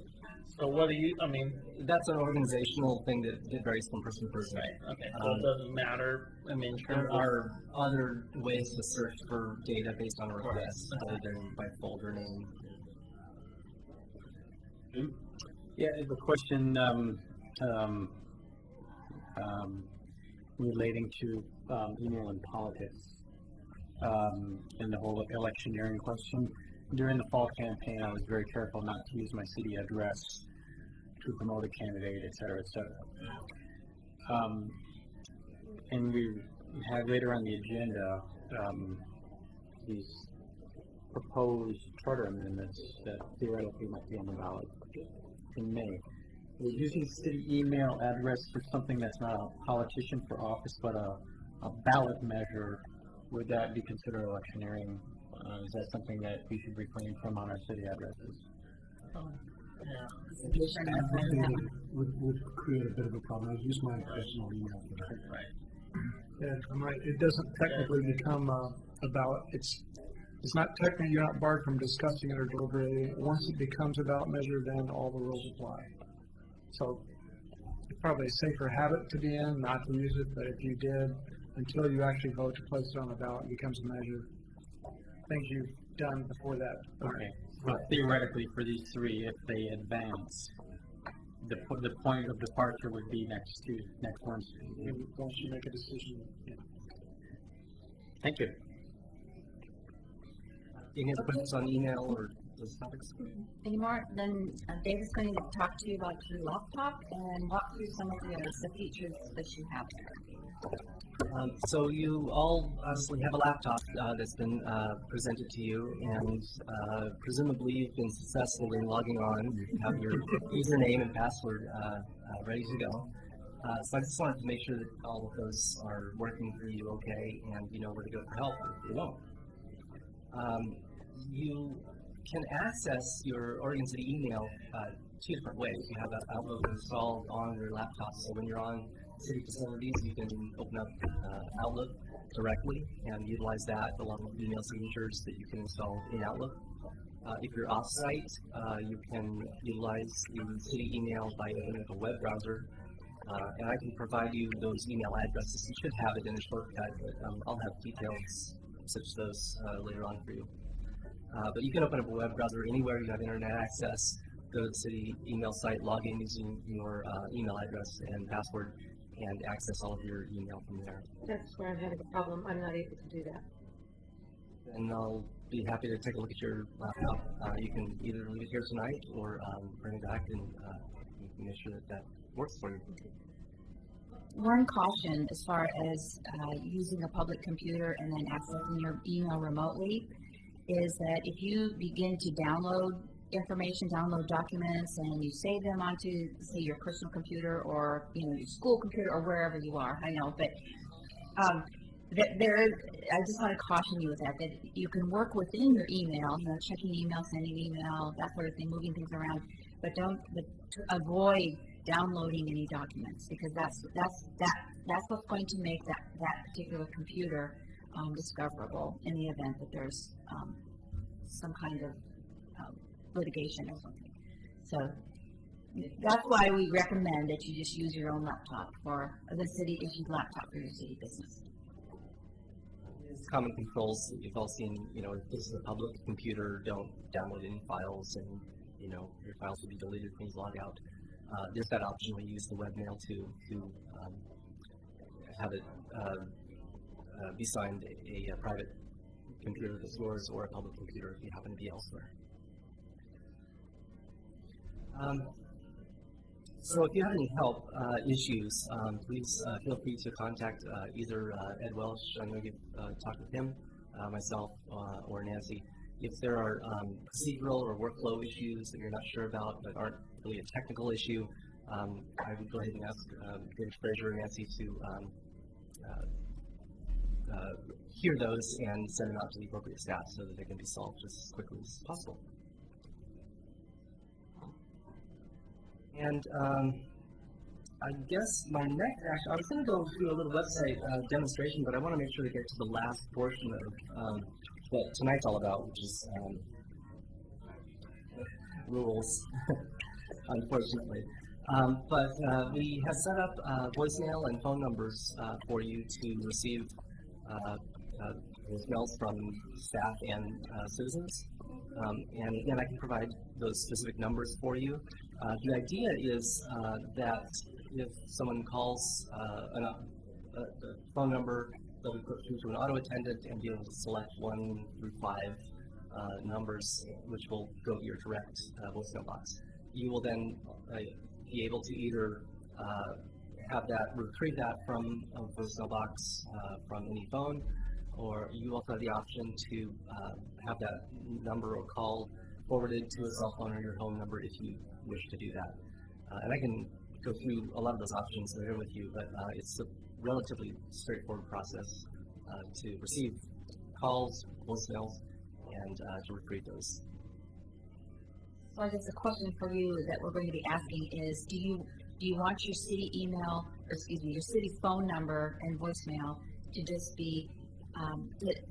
Speaker 6: So what do you,
Speaker 8: That's an organizational thing that varies from person to person.
Speaker 6: Right, okay, so it doesn't matter, in terms
Speaker 8: there are other ways to search for data based on requests, other than by folder name.
Speaker 2: Yeah, the question relating to email and politics, and the whole electioneering question. During the fall campaign, I was very careful not to use my city address to promote a candidate, et cetera, et cetera. And we have later on the agenda, these proposed charter amendments that theoretically might be on the ballot in May. We're using city email address for something that's not a politician for office, but a ballot measure. Would that be considered electioneering? Is that something that we should refrain from on our city addresses?
Speaker 5: Would create a bit of a problem. I use my personal email for that. Right. Yeah, I'm right. It doesn't technically become a ballot. It's not technically, you're not barred from discussing it or deliberating it. Once it becomes a ballot measure, then all the rules apply. So it's probably a safer habit to be in, not to use it, but if you did, until you actually vote to place it on the ballot, it becomes a measure. Things you've done before that.
Speaker 2: Okay. But theoretically, for these three, if they advance, the point of departure would be next Wednesday.
Speaker 5: Once you make a decision. Yeah.
Speaker 2: Thank you.
Speaker 8: Any other questions on email or those topics?
Speaker 3: Any more? Then David's going to talk to you about your laptop and walk through some of the features that you have there.
Speaker 8: So you all obviously have a laptop that's been presented to you, and presumably you've been successful in logging on. You have your username and password ready to go. So I just wanted to make sure that all of those are working for you okay, and you know where to go for help if you don't. You can access your Oregon City email two different ways. You have Outlook installed on your laptop, so when you're on city facilities, you can open up Outlook directly and utilize that along with email signatures that you can install in Outlook. If you're off-site, you can utilize the city email by opening up a web browser, and I can provide you those email addresses. You should have it in a shortcut, but I'll have details such as those later on for you. But you can open up a web browser anywhere you have internet access, go to the city email site, log in using your email address and password, and access all of your email from there.
Speaker 4: That's where I'm having a problem. I'm not able to do that.
Speaker 8: And I'll be happy to take a look at your laptop. You can either leave it here tonight or bring it back and make sure that works for you.
Speaker 3: One caution as far as using a public computer and then accessing your email remotely is that if you begin to download information, download documents, and you save them onto, say, your personal computer or your school computer or wherever you are. I know, but I just want to caution you with that you can work within your email, checking email, sending email, that sort of thing, moving things around, but avoid downloading any documents because that's what's going to make that particular computer discoverable in the event that there's some kind of litigation or something. So that's why we recommend that you just use your own laptop for the city-issued laptop for your city business.
Speaker 8: Common controls that you've all seen, if this is a public computer, don't download any files and, your files will be deleted when you log out. There's that option where you use the webmail to have it be signed a private computer that's yours or a public computer if you happen to be elsewhere. So if you have any help issues, please feel free to contact either Ed Welsh, I know you've talked with him, myself, or Nancy. If there are procedural or workflow issues that you're not sure about but aren't really a technical issue, I would go ahead and ask David Fraser and Nancy to hear those and send them out to the appropriate staff so that they can be solved as quickly as possible. And I guess my next action, I was going to go through a little website demonstration, but I want to make sure to get to the last portion of what tonight's all about, which is rules, unfortunately. But we have set up voicemail and phone numbers for you to receive voicemails from staff and citizens. And again, I can provide those specific numbers for you. The idea is that if someone calls a phone number, they'll be put through to an auto attendant and be able to select 1 through 5 numbers, which will go to your direct voicemail box. You will then be able to either have that, retrieve that from a voicemail box from any phone, or you also have the option to have that number or call forwarded to a cell phone or your home number if you wish to do that. And I can go through a lot of those options that are here with you, but it's a relatively straightforward process to receive calls, voicemails, and to retrieve those.
Speaker 3: So I guess the question for you that we're going to be asking is, do you want your city email, or excuse me, your city phone number and voicemail to just be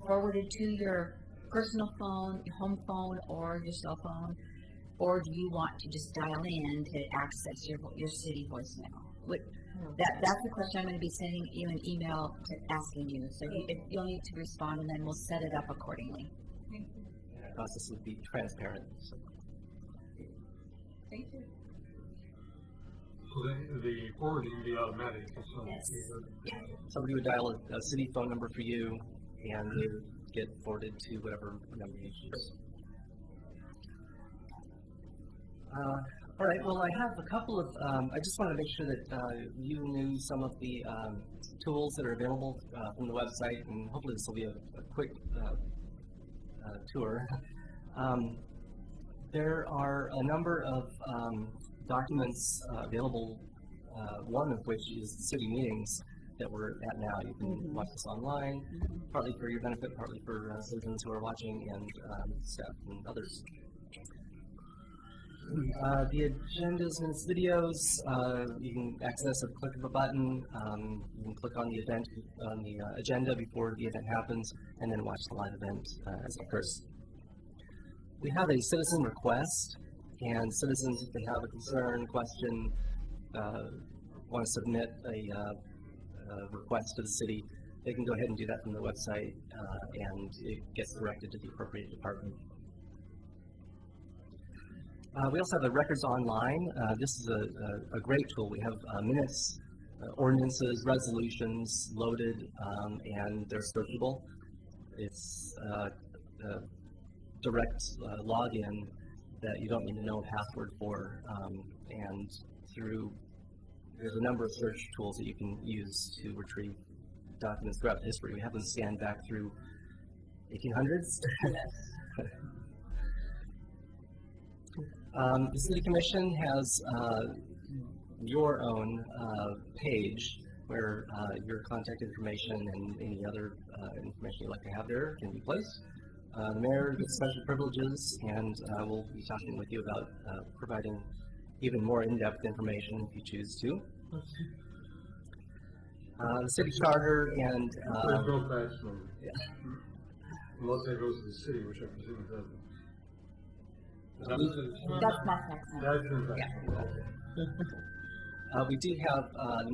Speaker 3: forwarded to your personal phone, your home phone, or your cell phone, or do you want to just dial in to access your city voicemail? That's the question I'm going to be sending you an email asking you. So you'll need to respond, and then we'll set it up accordingly.
Speaker 8: The process would be transparent. So.
Speaker 3: Thank you.
Speaker 1: So the forwarding would be automatic. So
Speaker 3: yes.
Speaker 8: Somebody would dial a city phone number for you, and they would get forwarded to whatever number you choose. All right, well, I have a couple of, I just want to make sure that you knew some of the tools that are available from the website, and hopefully this will be a quick tour. There are a number of documents available, one of which is the city meetings that we're at now. You can watch this online, partly for your benefit, partly for citizens who are watching, and staff and others. The agendas and videos, you can access at the click of a button. You can click on the event, on the agenda before the event happens, and then watch the live event as it occurs. We have a citizen request, and citizens, if they have a concern, question, want to submit a request to the city, they can go ahead and do that from the website, and it gets directed to the appropriate department. We also have the records online. This is a great tool. We have minutes, ordinances, resolutions loaded, and they're searchable. It's a direct login that you don't need to know a password for, and there's a number of search tools that you can use to retrieve documents throughout history. We have them scanned back through 1800s. The City Commission has your own page where your contact information and any other information you'd like to have there can be placed. The mayor gets special privileges, and we'll be talking with you about providing even more in-depth information if you choose to. The city charter and
Speaker 1: unless it goes to the city, which I presume it doesn't.
Speaker 3: That's my fact.
Speaker 8: We do have the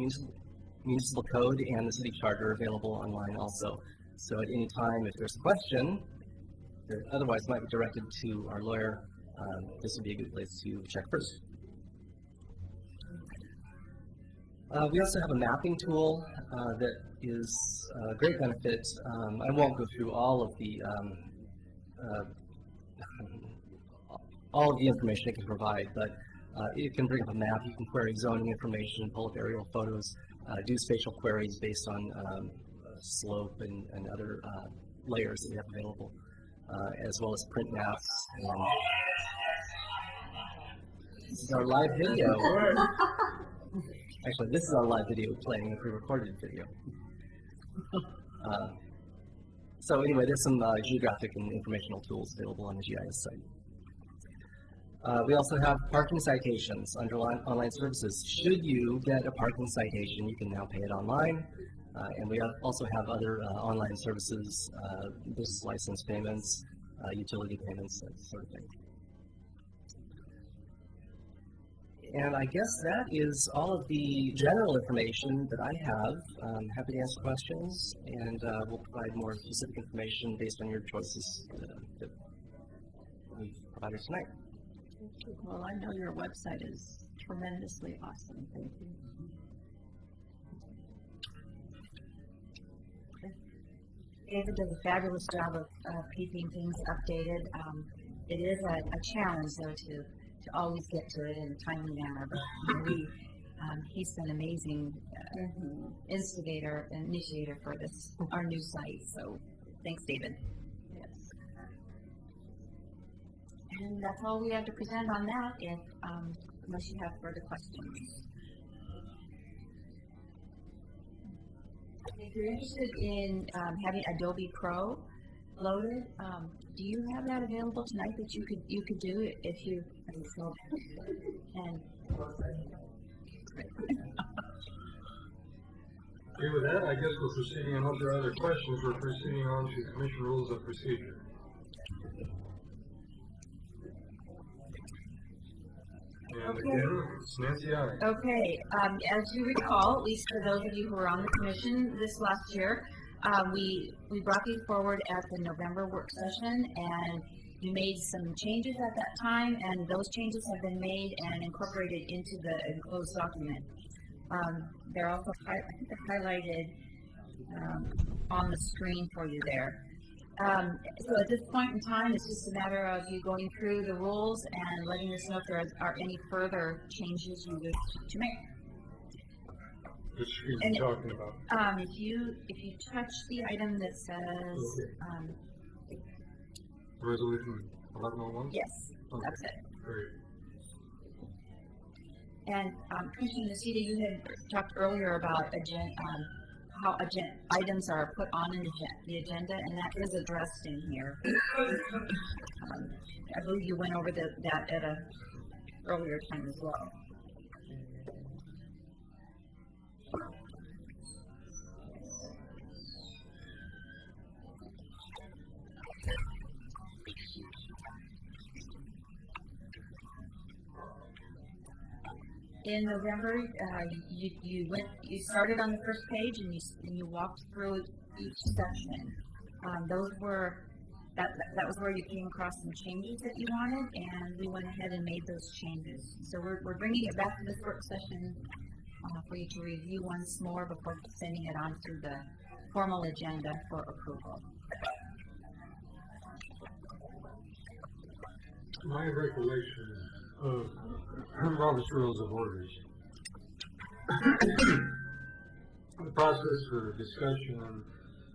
Speaker 8: municipal code and the city charter available online also. So at any time, if there's a question that otherwise might be directed to our lawyer, this would be a good place to check first. We also have a mapping tool that is a great benefit. I won't go through all of the information it can provide, but it can bring up a map. You can query zoning information, pull up aerial photos, do spatial queries based on slope and other layers that we have available, as well as print maps. This is our live video. Actually, this is our live video playing a pre-recorded video. So anyway, there's some geographic and informational tools available on the GIS site. We also have parking citations under online services. Should you get a parking citation, you can now pay it online. And we also have other online services, business license payments, utility payments, that sort of thing. And I guess that is all of the general information that I have. I'm happy to answer questions, and we'll provide more specific information based on your choices that we've provided tonight.
Speaker 3: Well, I know your website is tremendously awesome. Thank you. David does a fabulous job of keeping things updated. It is a challenge, though, to always get to it in a timely manner. But he's been amazing instigator, initiator for this, our new site, so thanks, David. Yes. And that's all we have to present on that, unless you have further questions. If you're interested in having Adobe Pro loaded, do you have that available tonight that you could do it if you and
Speaker 1: Okay, with that, I guess we're proceeding, unless there are other questions, we're proceeding on to Commission Rules of Procedure. And again, it's Nancy I.
Speaker 3: Okay, as you recall, at least for those of you who were on the commission this last year, we brought these forward at the November work session, and you made some changes at that time, and those changes have been made and incorporated into the enclosed document. They're also I think they're highlighted on the screen for you there. So at this point in time, it's just a matter of you going through the rules and letting us know if there are any further changes you wish to make.
Speaker 1: Which screen are you talking about?
Speaker 3: If you touch the item that says,
Speaker 1: Resolution 1101?
Speaker 3: Yes,
Speaker 1: okay.
Speaker 3: That's it.
Speaker 1: Great.
Speaker 3: And Commissioner Nocita, you had talked earlier about how items are put on the agenda, and that is addressed in here. I believe you went over that at a earlier time as well. In November, you started on the first page and you walked through each section. That was where you came across some changes that you wanted, and we went ahead and made those changes. So we're bringing it back to this work session for you to review once more before sending it on to the formal agenda for approval.
Speaker 1: My recollection of Robert's Rules of Orders. The process for discussion,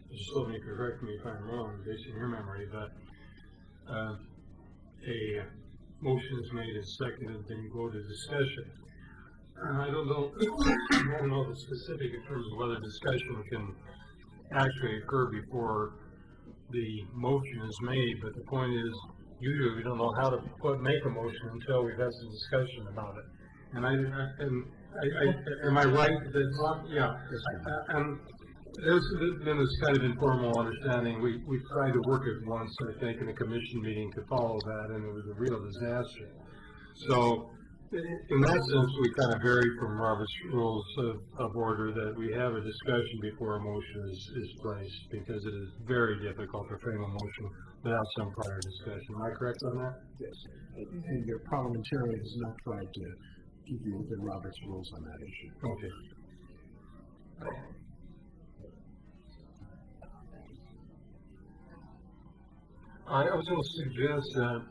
Speaker 1: just let me correct me if I'm wrong, based on your memory, but a motion is made and seconded, then you go to discussion. I don't know the specific in terms of whether discussion can actually occur before the motion is made, but the point is, usually we don't know how to make a motion until we've had some discussion about it. And am I right that, yeah, and there's been this kind of informal understanding. We tried to work it once, I think, in a commission meeting to follow that, and it was a real disaster. So, in that sense, we kind of vary from Robert's Rules of Order that we have a discussion before a motion is placed, because it is very difficult to frame a motion without some prior discussion. Am I correct on that?
Speaker 16: Yes. And your parliamentarian has not tried to keep you within Robert's Rules on that issue.
Speaker 1: Okay. I was going to suggest that,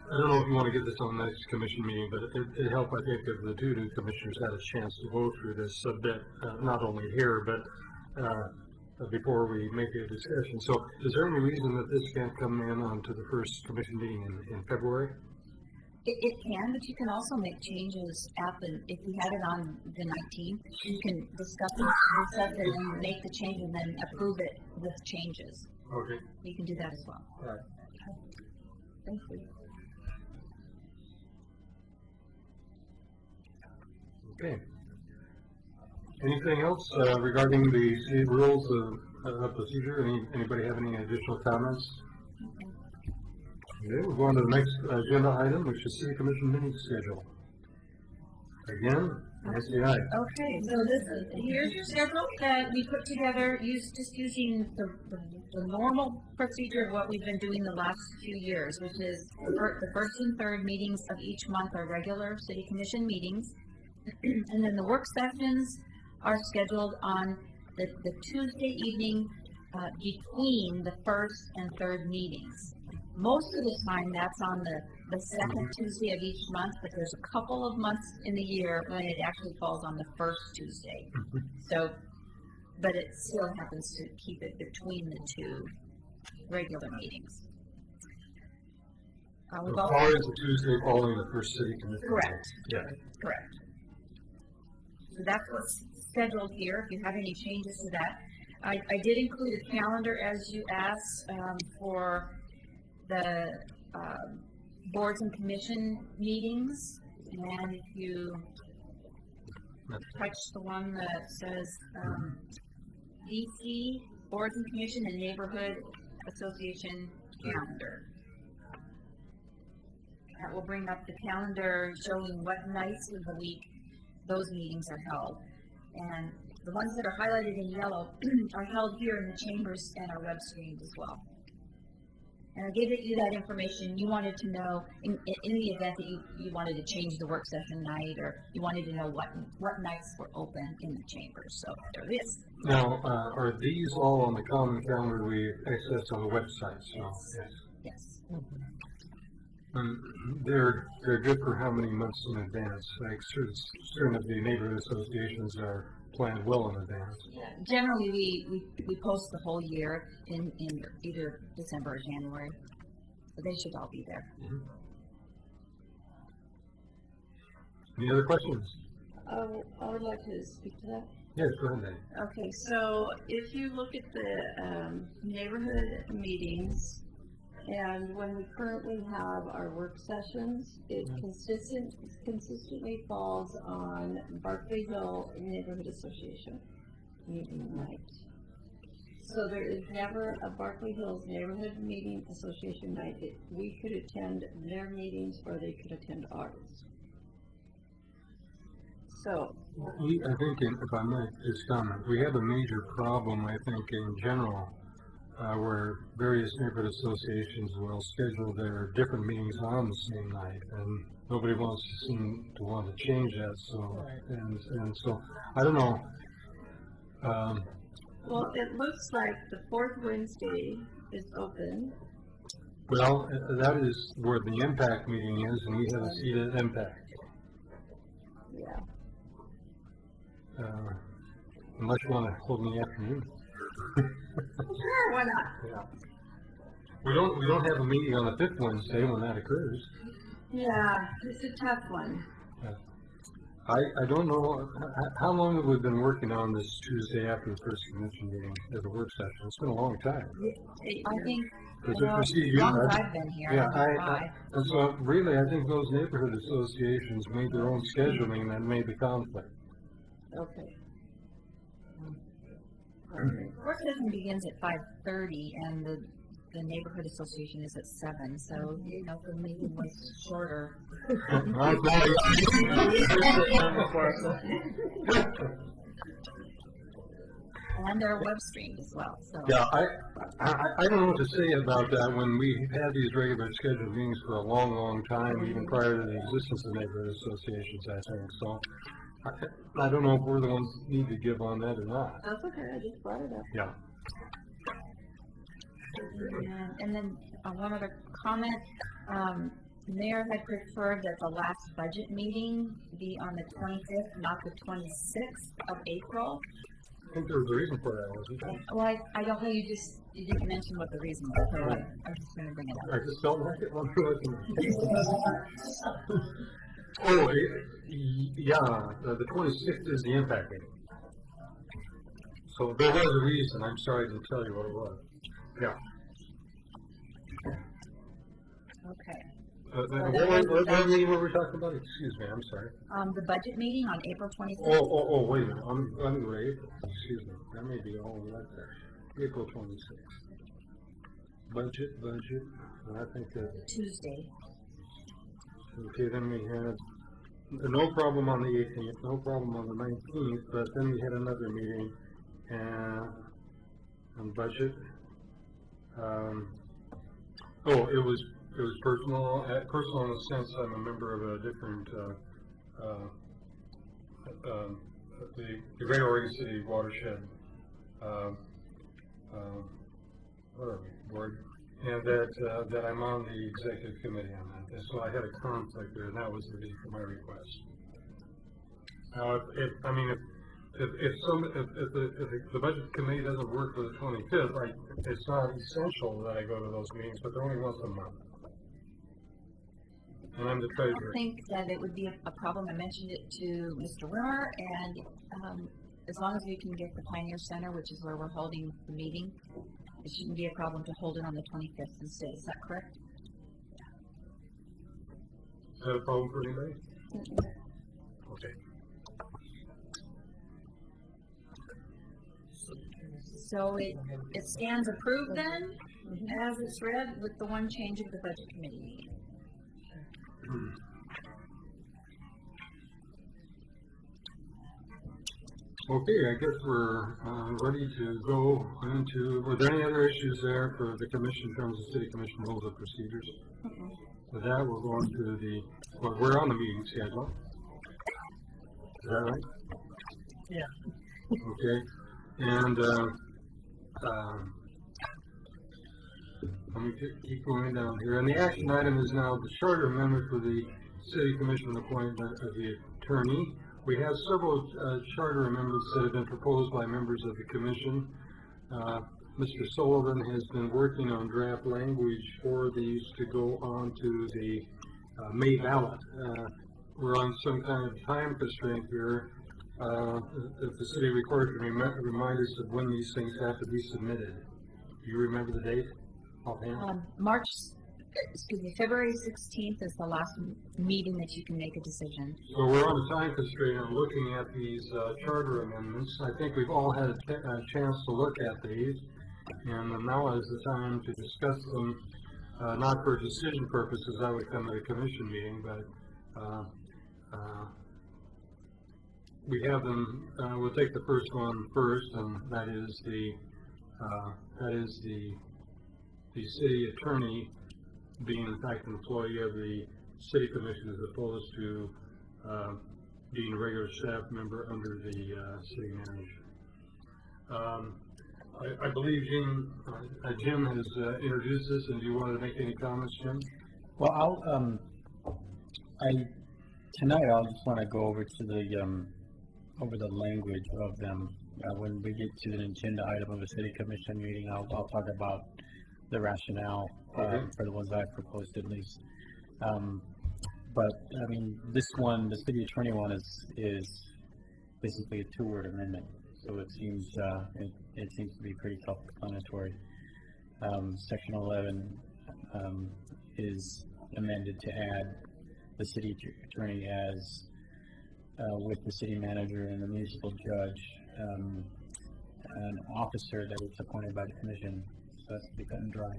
Speaker 1: I don't know if you want to get this on the next commission meeting, but it helped, I think, if the two new commissioners had a chance to go through this a bit, not only here, but before we make a discussion. So is there any reason that this can't come in onto the first commission meeting in February?
Speaker 3: It can, but you can also make changes if you had it on the 19th, you can discuss it and make the change and then approve it with changes.
Speaker 1: Okay.
Speaker 3: You can do that as well.
Speaker 1: All right.
Speaker 3: Thank you.
Speaker 1: Okay. Anything else regarding the city rules of procedure? Anybody have any additional comments? Okay, we'll go on to the next agenda item, which is City Commission meeting schedule. Again, SCI.
Speaker 3: Okay, so here's your schedule that we put together using the normal procedure of what we've been doing the last few years, which is the first and third meetings of each month are regular City Commission meetings. And then the work sessions are scheduled on the Tuesday evening between the first and third meetings. Most of the time, that's on the the second Tuesday of each month, but there's a couple of months in the year when it actually falls on the first Tuesday. So, but it still happens to keep it between the two regular meetings.
Speaker 1: As far as the Tuesday following the first city commission.
Speaker 3: Correct.
Speaker 1: Yeah.
Speaker 3: Correct. So that's what's scheduled here. If you have any changes to that, I did include a calendar as you asked for the boards and commission meetings, and if you touch the one that says DC Boards and Commission and Neighborhood Association calendar. That will bring up the calendar showing what nights of the week those meetings are held. And the ones that are highlighted in yellow are held here in the chambers and are web streamed as well. And I gave you that information. You wanted to know, in the event that you wanted to change the work session night, or you wanted to know what nights were open in the chambers. So there it is.
Speaker 1: Now, are these all on the common calendar we access on the website? So,
Speaker 3: yes.
Speaker 1: They're good for how many months in advance? Like certain of the neighborhood associations are planned well in advance.
Speaker 3: Generally, we post the whole year in either December or January. So they should all be there.
Speaker 1: Any other questions?
Speaker 4: I would like to speak to that.
Speaker 1: Yes, go ahead, Dave.
Speaker 4: Okay, so if you look at the neighborhood meetings, and when we currently have our work sessions, it consistently falls on Berkeley Hill Neighborhood Association meeting night. So there is never a Berkeley Hills Neighborhood Meeting Association night that we could attend their meetings or they could attend ours. So
Speaker 1: I think, if I might just comment, we have a major problem, I think, in general, where various neighborhood associations will schedule their different meetings on the same night, and nobody seem to want to change that. So, and so, I don't know.
Speaker 4: Well, it looks like the fourth Wednesday is open.
Speaker 1: Well, that is where the impact meeting is, and we have a seat at impact.
Speaker 4: Yeah.
Speaker 1: Unless you want to hold in the afternoon.
Speaker 3: Sure, why not?
Speaker 1: Yeah. We don't have a meeting on the fifth Wednesday when that occurs.
Speaker 4: Yeah, it's a tough one.
Speaker 1: Yeah. I don't know how long have we been working on this Tuesday after the first commission meeting as a work session. It's been a long time.
Speaker 3: I think
Speaker 1: As long
Speaker 3: as I've been here.
Speaker 1: Yeah, and so really, I think those neighborhood associations made their own scheduling that made the conflict.
Speaker 4: Okay.
Speaker 3: Work session begins at 5:30, and the neighborhood association is at 7. So the meeting was shorter. And they're web streamed as well. So
Speaker 1: yeah, I don't know what to say about that when we had these regular scheduled meetings for a long, long time, even prior to the existence of neighborhood associations. I think so. I don't know if we're the ones that need to give on that or not.
Speaker 4: That's okay, I just brought it up.
Speaker 1: Yeah.
Speaker 3: And then one other comment, Mayor had preferred that the last budget meeting be on the 25th, not the 26th of April.
Speaker 1: I think there was a reason for that, wasn't there?
Speaker 3: Well, I don't know, you didn't mention what the reason was, so I'm just going to bring it up.
Speaker 1: I just felt like it wasn't. Oh, yeah, the 26th is the impact meeting. So there was a reason. I'm sorry to tell you what it was. Yeah.
Speaker 3: Okay.
Speaker 1: What meeting were we talking about? Excuse me, I'm sorry.
Speaker 3: The budget meeting on April 26th.
Speaker 1: Oh, wait a minute. I'm right. Excuse me. That may be all right there. April 26th. Budget. And I think that.
Speaker 3: Tuesday.
Speaker 1: Okay, then we had no problem on the 18th, no problem on the 19th, but then we had another meeting on budget. It was personal. Personal in the sense I'm a member of a different the Great Oregon City Watershed. What are we? Board. and that I'm on the executive committee on that. And so I had a conflict there, and that was the reason for my request. Now, if the budget committee doesn't work for the 25th, it's not essential that I go to those meetings, but they're only once a month. And I'm the
Speaker 3: I
Speaker 1: treasurer.
Speaker 3: don't think that it would be a problem. I mentioned it to Mr. Rimmer, and as long as we can get the Pioneer Center, which is where we're holding the meeting, it shouldn't be a problem to hold it on the 25th instead. Is that correct?
Speaker 1: Is that a problem for anybody? Okay.
Speaker 3: So it stands approved then, as it's read, with the one change of the budget committee meeting.
Speaker 1: Okay, I guess we're ready to go into, were there any other issues there for the commission in terms of city commission rules of procedures? With that, we're going to we're on the meeting schedule. Is that right?
Speaker 6: Yeah.
Speaker 1: Okay, and let me keep going down here. And the action item is now the charter amendment for the city commission appointment of the attorney. We have several charter amendments that have been proposed by members of the commission. Mr. Sullivan has been working on draft language for these to go on to the May ballot. We're on some kind of time constraint here. If the city recorder can remind us of when these things have to be submitted. Do you remember the date offhand?
Speaker 3: February 16th is the last meeting that you can make a decision.
Speaker 1: So we're on a time constraint on looking at these charter amendments. I think we've all had a chance to look at these, and now is the time to discuss them, not for decision purposes. That would come at a commission meeting, but we have them. We'll take the first one first, and that is the city attorney being in fact an employee of the city commission as opposed to being a regular staff member under the city manager. I believe Jim has introduced this, and do you want to make any comments, Jim?
Speaker 2: Well, tonight I'll just want to go over to the language of them. When we get to the agenda item of a city commission meeting, I'll talk about the rationale for the ones I proposed at least. But I mean, this one, the city attorney one, is basically a two-word amendment. So it seems to be pretty self-explanatory. Section 11 is amended to add the city attorney as with the city manager and the municipal judge, an officer that is appointed by the commission. So that's to be cut and dry.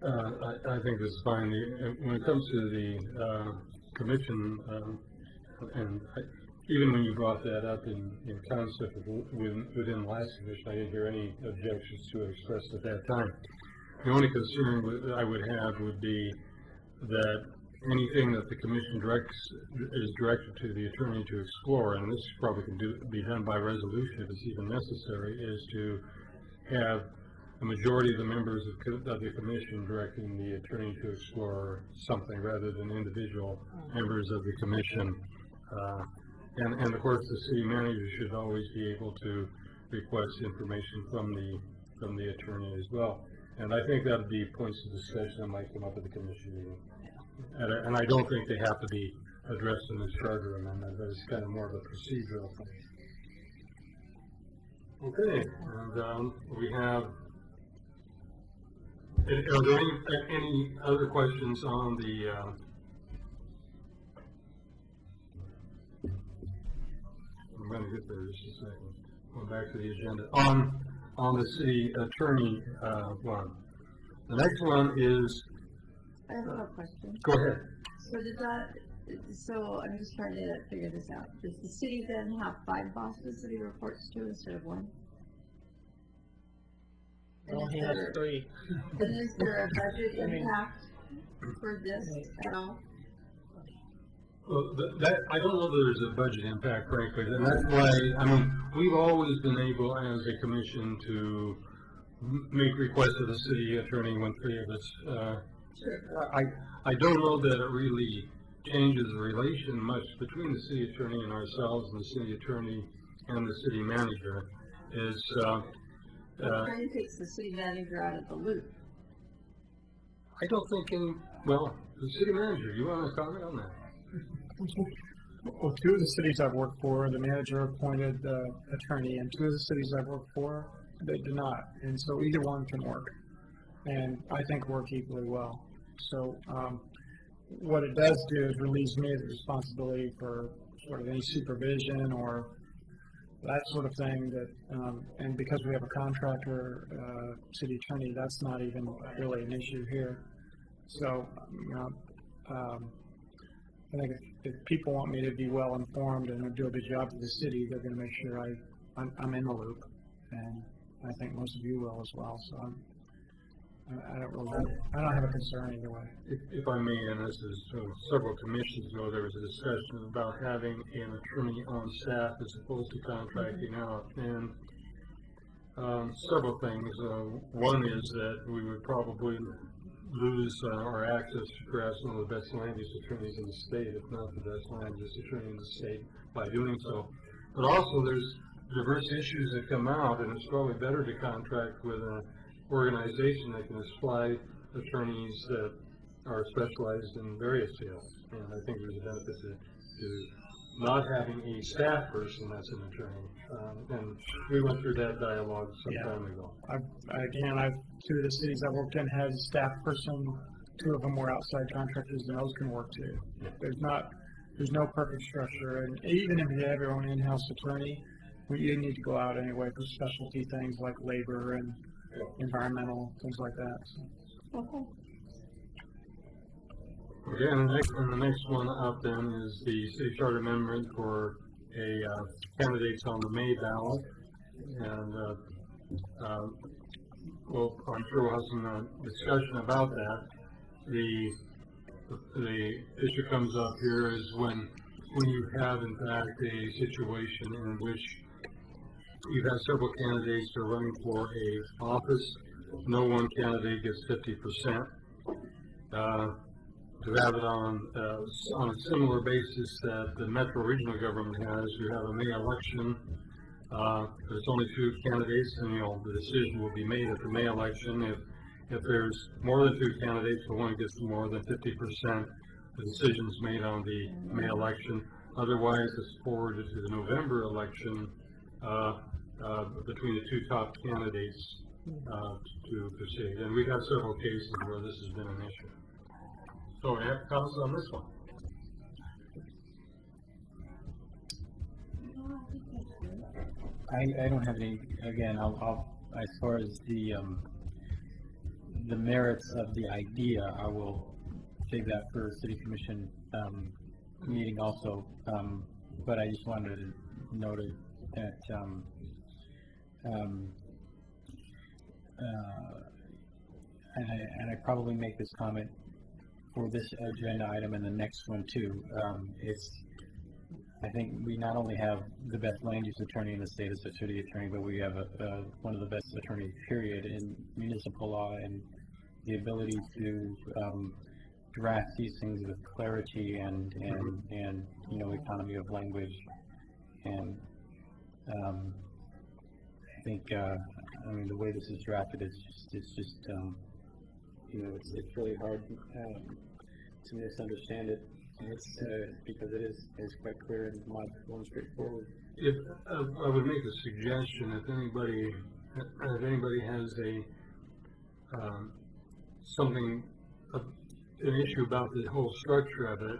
Speaker 1: I think this is fine. When it comes to the commission, and even when you brought that up in concept within the last commission, I didn't hear any objections to it expressed at that time. The only concern I would have would be that anything that the commission is directed to the attorney to explore, and this probably can be done by resolution if it's even necessary, is to have a majority of the members of the commission directing the attorney to explore something rather than individual members of the commission. And of course, the city manager should always be able to request information from the attorney as well. And I think that would be points of discussion that might come up at the commission meeting. And I don't think they have to be addressed in this charter amendment, but it's kind of more of a procedural thing. Okay, and we have, are there any other questions on the, I'm going to get there just a second. Going back to the agenda. On the city attorney one. The next one is,
Speaker 4: I have a question.
Speaker 1: Go ahead.
Speaker 4: So I'm just trying to figure this out. Does the city then have 5 bosses that he reports to instead of 1?
Speaker 6: Well, he has 3.
Speaker 4: And is there a budget impact for this at all?
Speaker 1: Well, I don't know that there's a budget impact, frankly, and that's why, I mean, we've always been able, as a commission, to make requests of the city attorney when three of us. I don't know that it really changes the relation much between the city attorney and ourselves, and the city attorney and the city manager.
Speaker 4: It kind of takes the city manager out of the loop.
Speaker 1: I don't think well, the city manager, you want to comment on that?
Speaker 5: Well, two of the cities I've worked for, the manager appointed the attorney, and two of the cities I've worked for, they do not. And so either one can work, and I think work equally well. So what it does do is relieves me of the responsibility for sort of any supervision or that sort of thing. That and because we have a contractor city attorney, that's not even really an issue here. So I think if people want me to be well informed and do a good job for the city, they're going to make sure I'm in the loop, and I think most of you will as well. So I don't have a concern either way.
Speaker 1: If I may, and this is several commissions ago, there was a discussion about having an attorney on staff as opposed to contracting out, and several things. One is that we would probably lose our access to perhaps one of the best land use attorneys in the state, if not the best land use attorney in the state, by doing so. But also there's diverse issues that come out, and it's probably better to contract with an organization that can supply attorneys that are specialized in various fields. And I think there's a benefit to not having a staff person that's an attorney. And we went through that dialogue some time ago.
Speaker 5: Two of the cities I worked in had a staff person. Two of them were outside contractors, and those can work too. Yeah. There's no perfect structure, and even if you have your own in-house attorney, you need to go out anyway for specialty things like labor and environmental things like that. So.
Speaker 1: Okay, and the next one up then is the city charter amendment for candidates on the May ballot, and well, I'm sure we'll have some discussion about that. The issue comes up here is when you have in fact a situation in which you have several candidates who are running for a office, no one candidate gets 50%. To have it on a similar basis that the Metro Regional Government has, you have a May election. There's only two candidates, and the decision will be made at the May election. If there's more than two candidates, the one gets more than 50%. The decision is made on the May election. Otherwise, it's forwarded to the November election between the two top candidates to proceed. And we've had several cases where this has been an issue. So I have comments on this one.
Speaker 2: I don't have any. Again, I'll as far as the merits of the idea, I will save that for a city commission meeting also. But I just wanted to note that and I probably make this comment for this agenda item and the next one too. I think we not only have the best land use attorney in the state as a city attorney, but we have one of the best attorneys, period, in municipal law, and the ability to draft these things with clarity and economy of language. And I think the way this is drafted is just it's really hard to misunderstand it. It's because it is quite clear and logical and straightforward.
Speaker 1: If I would make a suggestion, if anybody has an issue about the whole structure of it,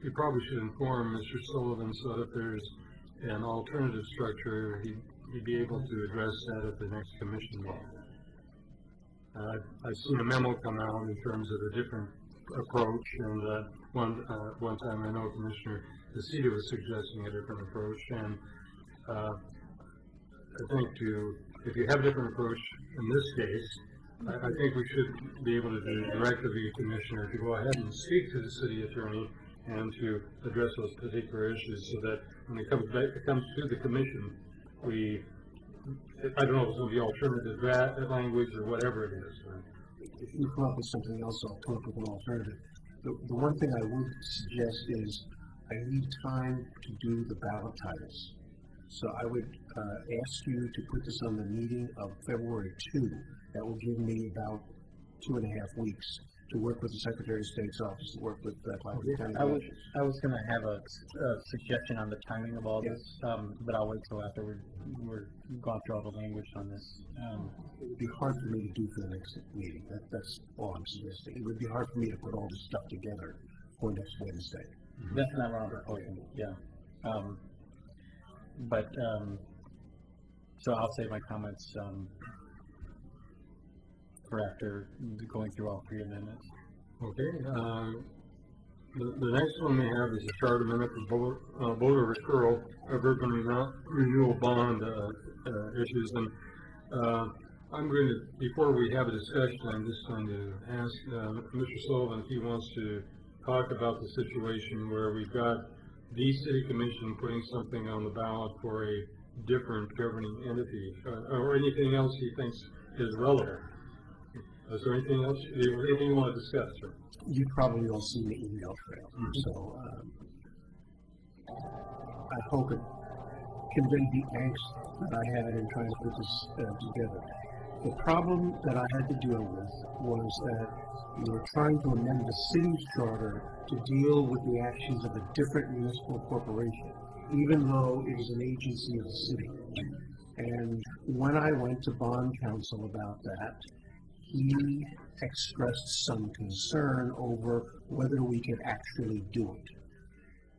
Speaker 1: you probably should inform Mr. Sullivan so that if there's an alternative structure, he'd be able to address that at the next commission meeting. I've seen a memo come out in terms of a different approach, and one time I know Commissioner DeCita was suggesting a different approach, and I think if you have a different approach in this case, I think we should be able to direct the commissioner to go ahead and speak to the city attorney and to address those particular issues so that when it comes to the commission, I don't know if it's going to be alternative language or whatever it is.
Speaker 16: If you come up with something else, I'll come up with an alternative. The one thing I would suggest is I need time to do the ballot titles. So I would ask you to put this on the meeting of February 2. That will give me about 2.5 weeks to work with the Secretary of State's office, to work with County
Speaker 2: I was going to have a suggestion on the timing of all this, but I'll wait till after we're gone through all the language on this.
Speaker 16: It would be hard for me to do for the next meeting. That's all I'm suggesting. It would be hard for me to put all this stuff together for next Wednesday.
Speaker 2: That's not what I'm proposing, yeah. So I'll save my comments for after going through all 3 amendments.
Speaker 1: Okay. The next one we have is a charter amendment for voter referral of urban renewal bond issues. And I'm going to, before we have a discussion, I'm just going to ask Mr. Sullivan if he wants to talk about the situation where we've got the city commission putting something on the ballot for a different governing entity, or anything else he thinks is relevant. Is there anything else? Anything you want to discuss, sir?
Speaker 16: You've probably all seen the email trail, so I hope it conveyed the angst that I had in trying to put this together. The problem that I had to deal with was that we were trying to amend the city's charter to deal with the actions of a different municipal corporation, even though it is an agency of the city. And when I went to bond counsel about that, he expressed some concern over whether we could actually do it.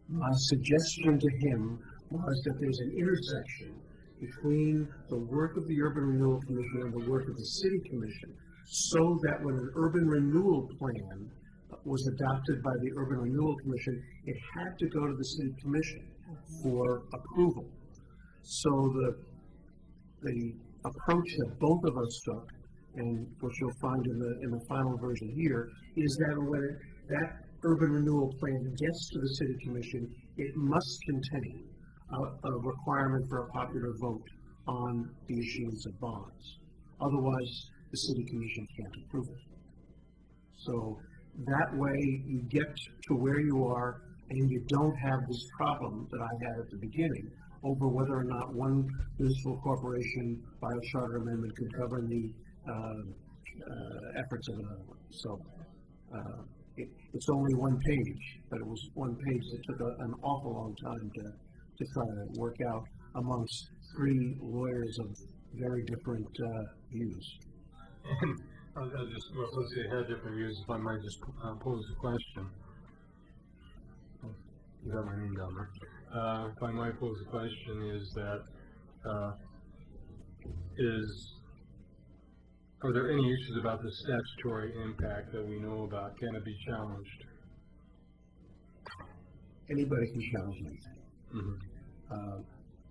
Speaker 16: My suggestion to him was that there's an intersection between the work of the Urban Renewal Commission and the work of the City Commission, so that when an urban renewal plan was adopted by the Urban Renewal Commission, it had to go to the City Commission for approval. So the approach that both of us took, and what you'll find in the final version here, is that when that urban renewal plan gets to the City Commission, it must contain a requirement for a popular vote on the issuance of bonds. Otherwise, the City Commission can't approve it. So that way you get to where you are and you don't have this problem that I had at the beginning over whether or not one municipal corporation by a charter amendment could govern the efforts of another one. So it's only one page, but it was one page that took an awful long time to try to work out amongst 3 lawyers of very different views.
Speaker 1: I'll just, let's say, had different views, if I might just pose a question. You got my name down there. If I might pose a question, is that, are there any issues about the statutory impact that we know about? Can it be challenged?
Speaker 16: Anybody can challenge anything.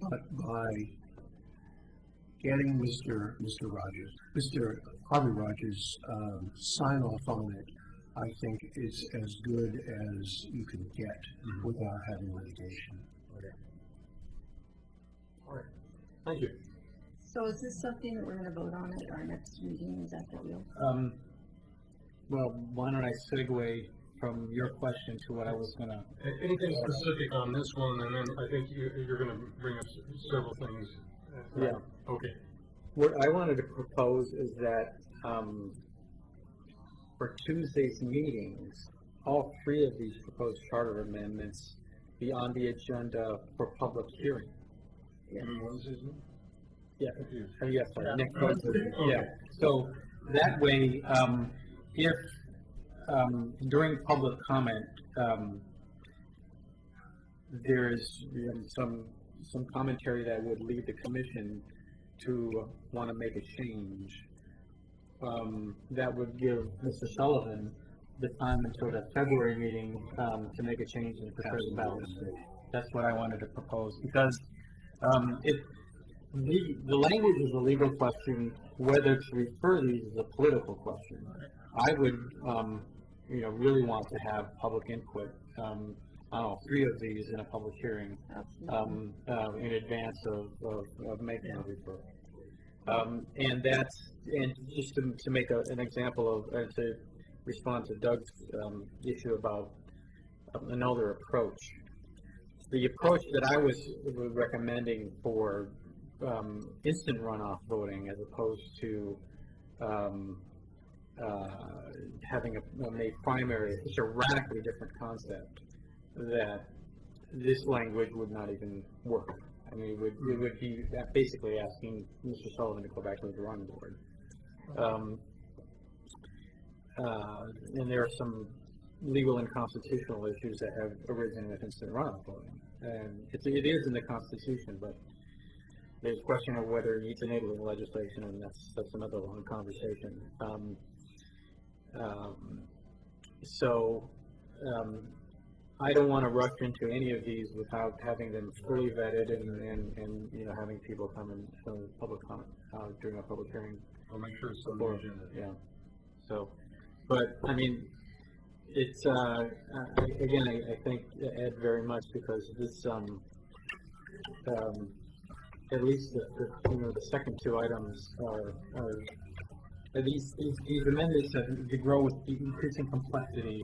Speaker 16: But by getting Mr. Harvey Rogers' sign off on it, I think it's as good as you can get without having litigation.
Speaker 1: Okay. All right. Thank you.
Speaker 4: So is this something that we're going to vote on at our next meeting? Is that the deal?
Speaker 2: Well, why don't I segue from your question to what I was going to...
Speaker 1: Anything specific on this one, and then I think you're going to bring up several things.
Speaker 2: Yeah.
Speaker 1: Okay.
Speaker 2: What I wanted to propose is that for Tuesday's meetings, all 3 of these proposed charter amendments be on the agenda for public hearing.
Speaker 1: Yeah.
Speaker 2: Yeah. Yes, sorry. Next Wednesday. Yeah. So that way, if during public comment there's some commentary that would lead the commission to want to make a change, that would give Mr. Sullivan the time until the February meeting to make a change and prepare the ballot. That's what I wanted to propose, because The language is a legal question. Whether to refer these is a political question. I would, really want to have public input. I don't know, 3 of these in a public hearing in advance of making a referral. And just to make an example of, to respond to Doug's issue about another approach. The approach that I was recommending for instant runoff voting, as opposed to having a primary, it's a radically different concept. That this language would not even work. I mean, it would be basically asking Mr. Sullivan to go back to the drawing board. And there are some legal and constitutional issues that have arisen with instant runoff voting. And it is in the Constitution, but there's a question of whether it needs enabling legislation, and that's another long conversation. I don't want to rush into any of these without having them fully vetted and having people come and show public comment during a public hearing.
Speaker 1: I'll make sure it's on the agenda.
Speaker 2: Yeah. So, but I mean, it's again, I thank Ed very much, because this at least the second 2 items are these amendments to grow with increasing complexity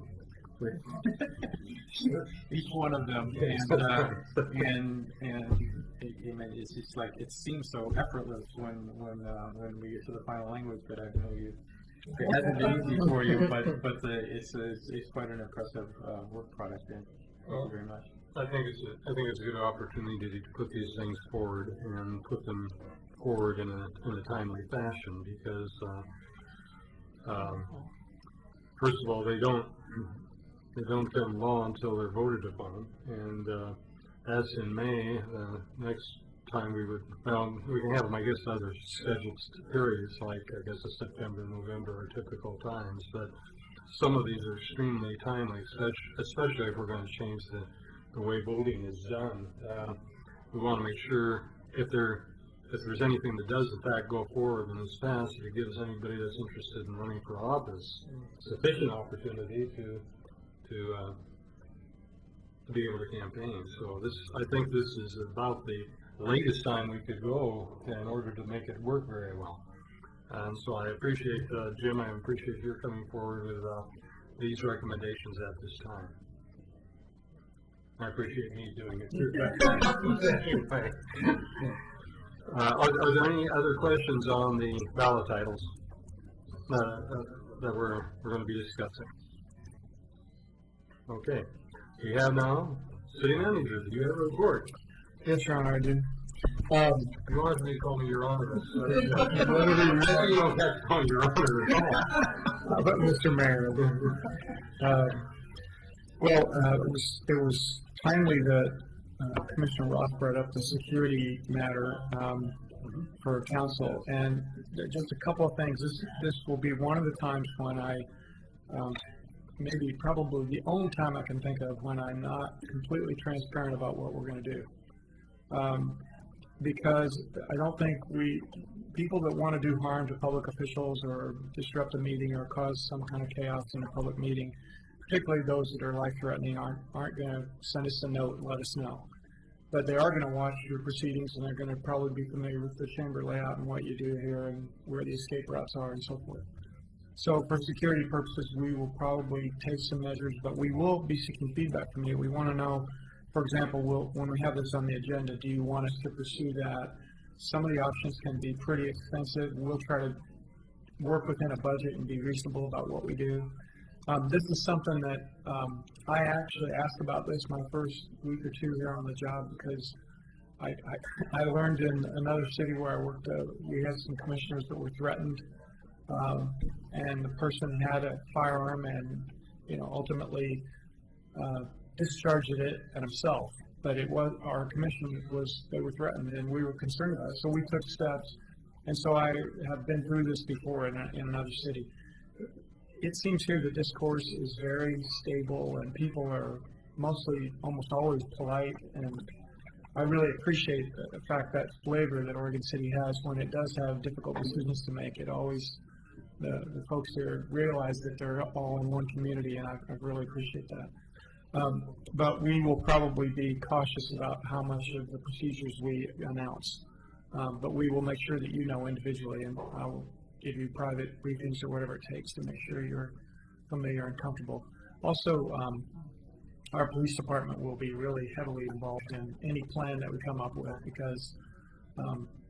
Speaker 2: with each one of them, and it's just like, it seems so effortless when we get to the final language, but I know it hasn't been easy for you, but it's quite an impressive work product. And thank you very much.
Speaker 1: I think it's a good opportunity to put these things forward and put them forward in a timely fashion, because first of all, they don't become law until they're voted upon, and as in May, next time we can have them, I guess, other scheduled periods, like I guess September, November are typical times, but some of these are extremely timely, especially if we're going to change the way voting is done. We want to make sure if there's anything that does in fact go forward and is fast, it gives anybody that's interested in running for office sufficient opportunity to be able to campaign. So I think this is about the latest time we could go in order to make it work very well. And so I appreciate, Jim, I appreciate your coming forward with these recommendations at this time. I appreciate me doing it too. Anyway. Are there any other questions on the ballot titles that we're going to be discussing? Okay. We have now City Manager. Do you have a report?
Speaker 5: Yes, Your Honor, I do.
Speaker 1: You wanted me to call me Your Honor. You don't have to call me Your Honor at all.
Speaker 5: But Mr. Mayor, it was timely that Commissioner Roth brought up the security matter for council, and just a couple of things. This will be one of the times when I, maybe probably the only time I can think of when I'm not completely transparent about what we're going to do. Because I don't think people that want to do harm to public officials or disrupt a meeting or cause some kind of chaos in a public meeting, particularly those that are life-threatening, aren't going to send us a note and let us know. But they are going to watch your proceedings, and they're going to probably be familiar with the chamber layout and what you do here and where the escape routes are and so forth. So for security purposes, we will probably take some measures, but we will be seeking feedback from you. We want to know, for example, when we have this on the agenda, do you want us to pursue that? Some of the options can be pretty expensive. We'll try to work within a budget and be reasonable about what we do. This is something that I actually asked about this my first week or two here on the job, because I learned in another city where I worked, we had some commissioners that were threatened, and the person had a firearm and, ultimately discharged it at himself. But it was, our commission they were threatened, and we were concerned about it. So we took steps, and so I have been through this before in another city. It seems here the discourse is very stable, and people are almost always polite, and I really appreciate the fact that flavor that Oregon City has when it does have difficult decisions to make. It always, the folks there realize that they're all in one community, and I really appreciate that. But we will probably be cautious about how much of the procedures we announce. But we will make sure that you know individually, and I will give you private briefings or whatever it takes to make sure you're familiar and comfortable. Also, our police department will be really heavily involved in any plan that we come up with, because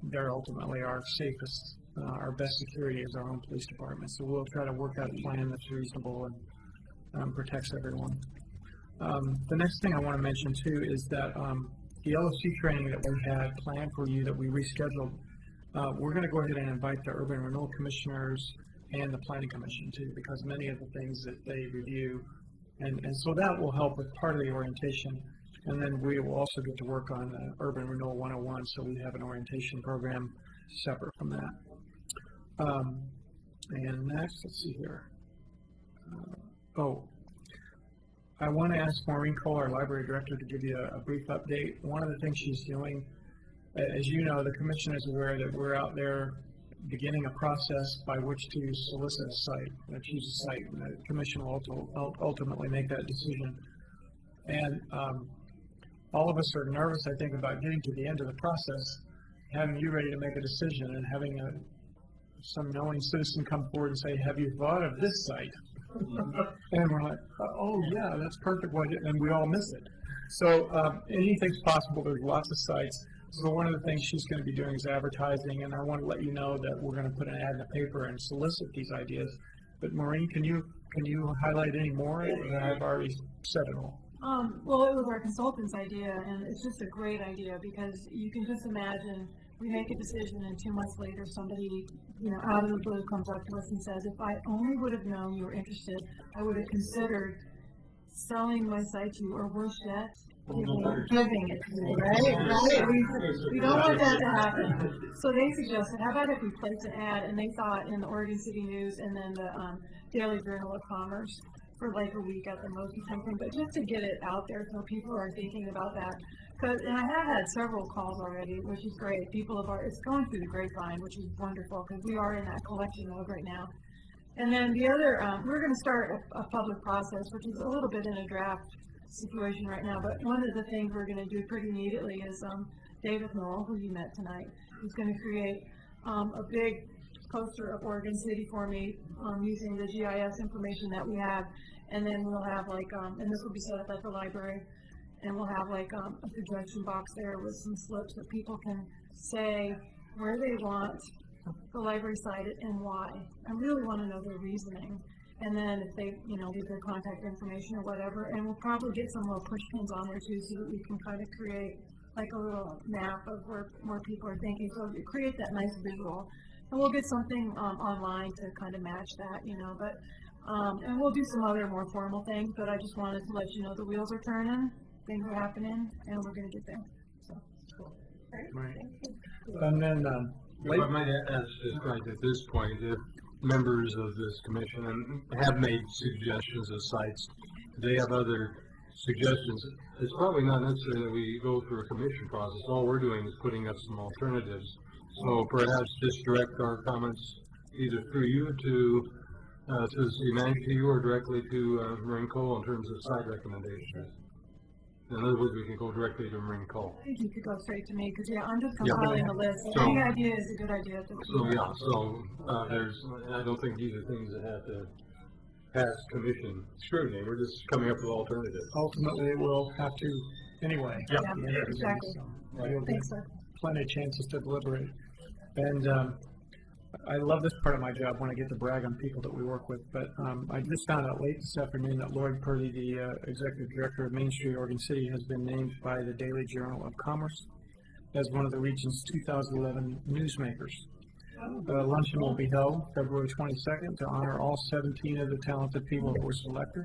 Speaker 5: they're ultimately our safest, our best security is our own police department. So we'll try to work out a plan that's reasonable and protects everyone. The next thing I want to mention too is that the LOC training that we had planned for you that we rescheduled, we're going to go ahead and invite the Urban Renewal Commissioners and the Planning Commission too, because many of the things that they review, and so that will help with part of the orientation. And then we will also get to work on Urban Renewal 101, so we have an orientation program separate from that. And next, let's see here. I want to ask Maureen Cole, our library director, to give you a brief update. One of the things she's doing, as you know, the commission is aware that we're out there beginning a process by which to solicit a site, choose a site, and the commission will ultimately make that decision. And all of us are nervous, I think, about getting to the end of the process, having you ready to make a decision, and having some knowing citizen come forward and say, "Have you thought of this site?" And we're like, "Oh yeah, that's perfect," and we all miss it. So anything's possible. There's lots of sites. So one of the things she's going to be doing is advertising, and I want to let you know that we're going to put an ad in the paper and solicit these ideas. But Maureen, can you highlight any more? I've already said it all.
Speaker 17: Well, it was our consultant's idea, and it's just a great idea, because you can just imagine we make a decision and 2 months later somebody, out of the blue comes up to us and says, "If I only would have known you were interested, I would have considered selling my site to you, or worse yet, giving it to you," right? We don't want that to happen. So they suggested, how about if we place an ad, and they thought in the Oregon City News and then the Daily Journal of Commerce for like a week at the most or something, but just to get it out there so people are thinking about that. And I have had several calls already, which is great. It's going through the grapevine, which is wonderful, because we are in that collection mode right now. And then the other, we're going to start a public process, which is a little bit in a draft situation right now, but one of the things we're going to do pretty immediately is David Knoll, who you met tonight, is going to create a big poster of Oregon City for me using the GIS information that we have, and then we'll have and this will be set up at the library, and we'll have a suggestion box there with some slips that people can say where they want the library cited and why. I really want to know their reasoning. And then if they, leave their contact information or whatever, and we'll probably get some little push pins on there too, so that we can kind of create a little map of where people are thinking. So create that nice visual. And we'll get something online to kind of match that, but, and we'll do some other more formal things, but I just wanted to let you know the wheels are turning, things are happening, and we're going to get there. So, cool.
Speaker 1: Right. And then, if I might ask just right at this point, if members of this commission have made suggestions of sites, they have other suggestions. It's probably not necessary that we go through a commission process. All we're doing is putting up some alternatives. So perhaps just direct our comments either through you to the city manager, to you, or directly to Maureen Cole in terms of site recommendations. In other words, we can go directly to Maureen Cole.
Speaker 17: I think you could go straight to me, because I'm just compiling the list. So, any idea is a good idea.
Speaker 1: I don't think these are things that have to pass commission scrutiny. We're just coming up with alternatives.
Speaker 5: Ultimately, it will have to anyway.
Speaker 17: Yeah, exactly. Thanks, sir.
Speaker 5: Plenty of chances to deliberate. And I love this part of my job when I get to brag on people that we work with, but I just found out late this afternoon that Lloyd Purdy, the Executive Director of Main Street Oregon City, has been named by the Daily Journal of Commerce as one of the region's 2011 newsmakers. The luncheon will be held February 22nd to honor all 17 of the talented people that were selected.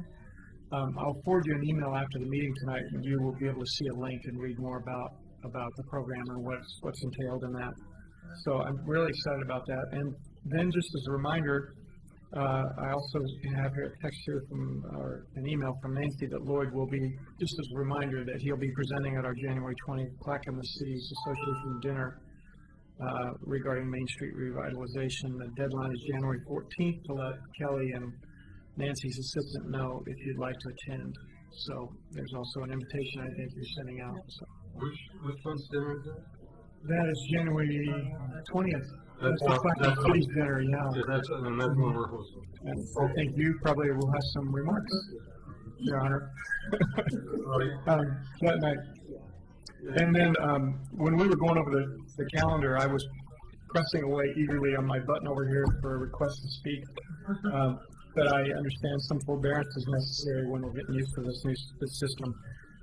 Speaker 5: I'll forward you an email after the meeting tonight, and you will be able to see a link and read more about the program and what's entailed in that. So I'm really excited about that. And then just as a reminder, I also have here a text here from, or an email from Nancy that Lloyd will be, just as a reminder, that he'll be presenting at our January 20th Clackamas Cities Association dinner regarding Main Street revitalization. The deadline is January 14th to let Kelly and Nancy's assistant know if you'd like to attend. So there's also an invitation I think you're sending out. So.
Speaker 1: Which one's dinner is that?
Speaker 5: That is January 20th.
Speaker 1: That's
Speaker 5: the Clackamas Cities dinner, yeah.
Speaker 1: Yeah, that's when we're hosting.
Speaker 5: And I think you probably will have some remarks, Your Honor, that night. And then when we were going over the calendar, I was pressing away eagerly on my button over here for a request to speak. But I understand some forbearance is necessary when we're getting used to this new system.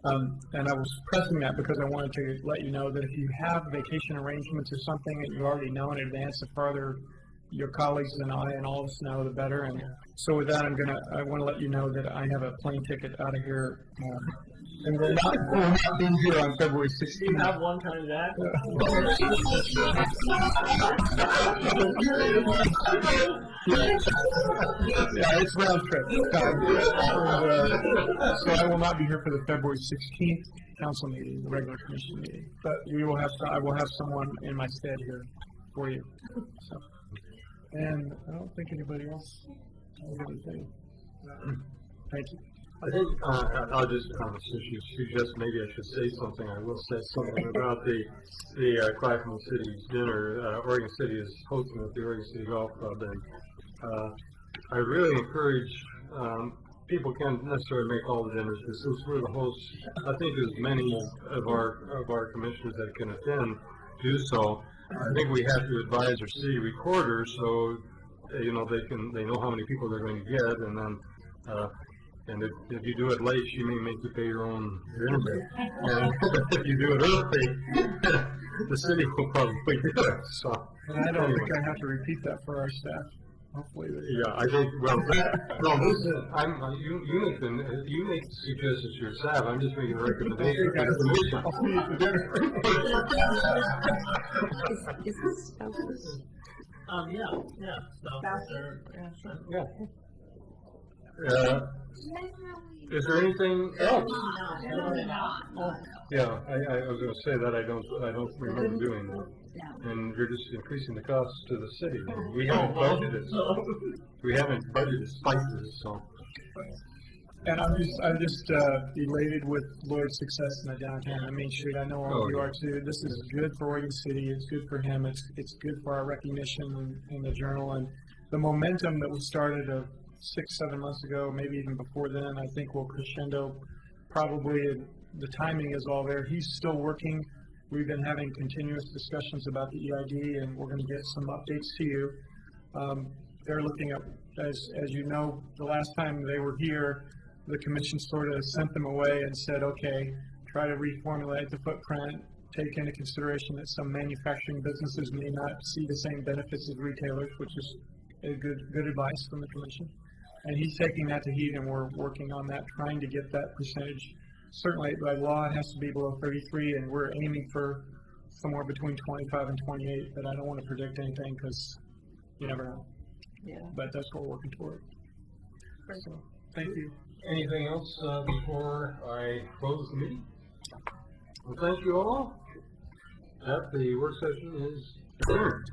Speaker 5: And I was pressing that because I wanted to let you know that if you have vacation arrangements or something that you already know in advance, the farther your colleagues and I and all of us know, the better. And so with that, I want to let you know that I have a plane ticket out of here. And we'll not be here on February 16th.
Speaker 6: You have one coming back?
Speaker 5: Yeah, it's round trip. So I will not be here for the February 16th council meeting, the regular commission meeting. But I will have someone in my stead here for you. So, and I don't think anybody else has anything. Thank you.
Speaker 1: I think I'll just suggest maybe I should say something. I will say something about the Clackamas City's dinner. Oregon City is hosting at the Oregon City Golf Club, and I really encourage people can't necessarily make all the dinners, but since we're the hosts, I think as many of our commissioners that can attend do so. I think we have to advise our city recorder so they know how many people they're going to get, and then. And if you do it late, she may make you pay your own dinner bill. And if you do it early, the city will probably do it. So
Speaker 5: and I don't think I have to repeat that for our staff. Hopefully,
Speaker 1: yeah, I think. Well, you make suggestions to your staff. I'm just making a recommendation to the commission.
Speaker 5: I'll see you at the dinner.
Speaker 4: Is this spouses?
Speaker 1: Yeah. Is there anything else? Yeah, I was going to say that I don't remember doing that. And you're just increasing the cost to the city. We haven't budgeted spices, so.
Speaker 5: And I'm just elated with Lloyd's success in the downtown and Main Street. I know all of you are too. This is good for Oregon City. It's good for him. It's good for our recognition in the Journal, and the momentum that we started 6-7 months ago, maybe even before then, I think will crescendo. Probably the timing is all there. He's still working. We've been having continuous discussions about the EID, and we're going to get some updates to you. They're looking at, as you know, the last time they were here, the commission sort of sent them away and said, okay, try to reformulate the footprint, take into consideration that some manufacturing businesses may not see the same benefits as retailers, which is a good advice from the commission. And he's taking that to heed, and we're working on that, trying to get that percentage. Certainly, by law, it has to be below 33, and we're aiming for somewhere between 25 and 28, but I don't want to predict anything because you never know.
Speaker 4: Yeah.
Speaker 5: But that's what we're working toward. So, thank you.
Speaker 1: Anything else before I close the meeting? Well, thank you all. The work session is adjourned.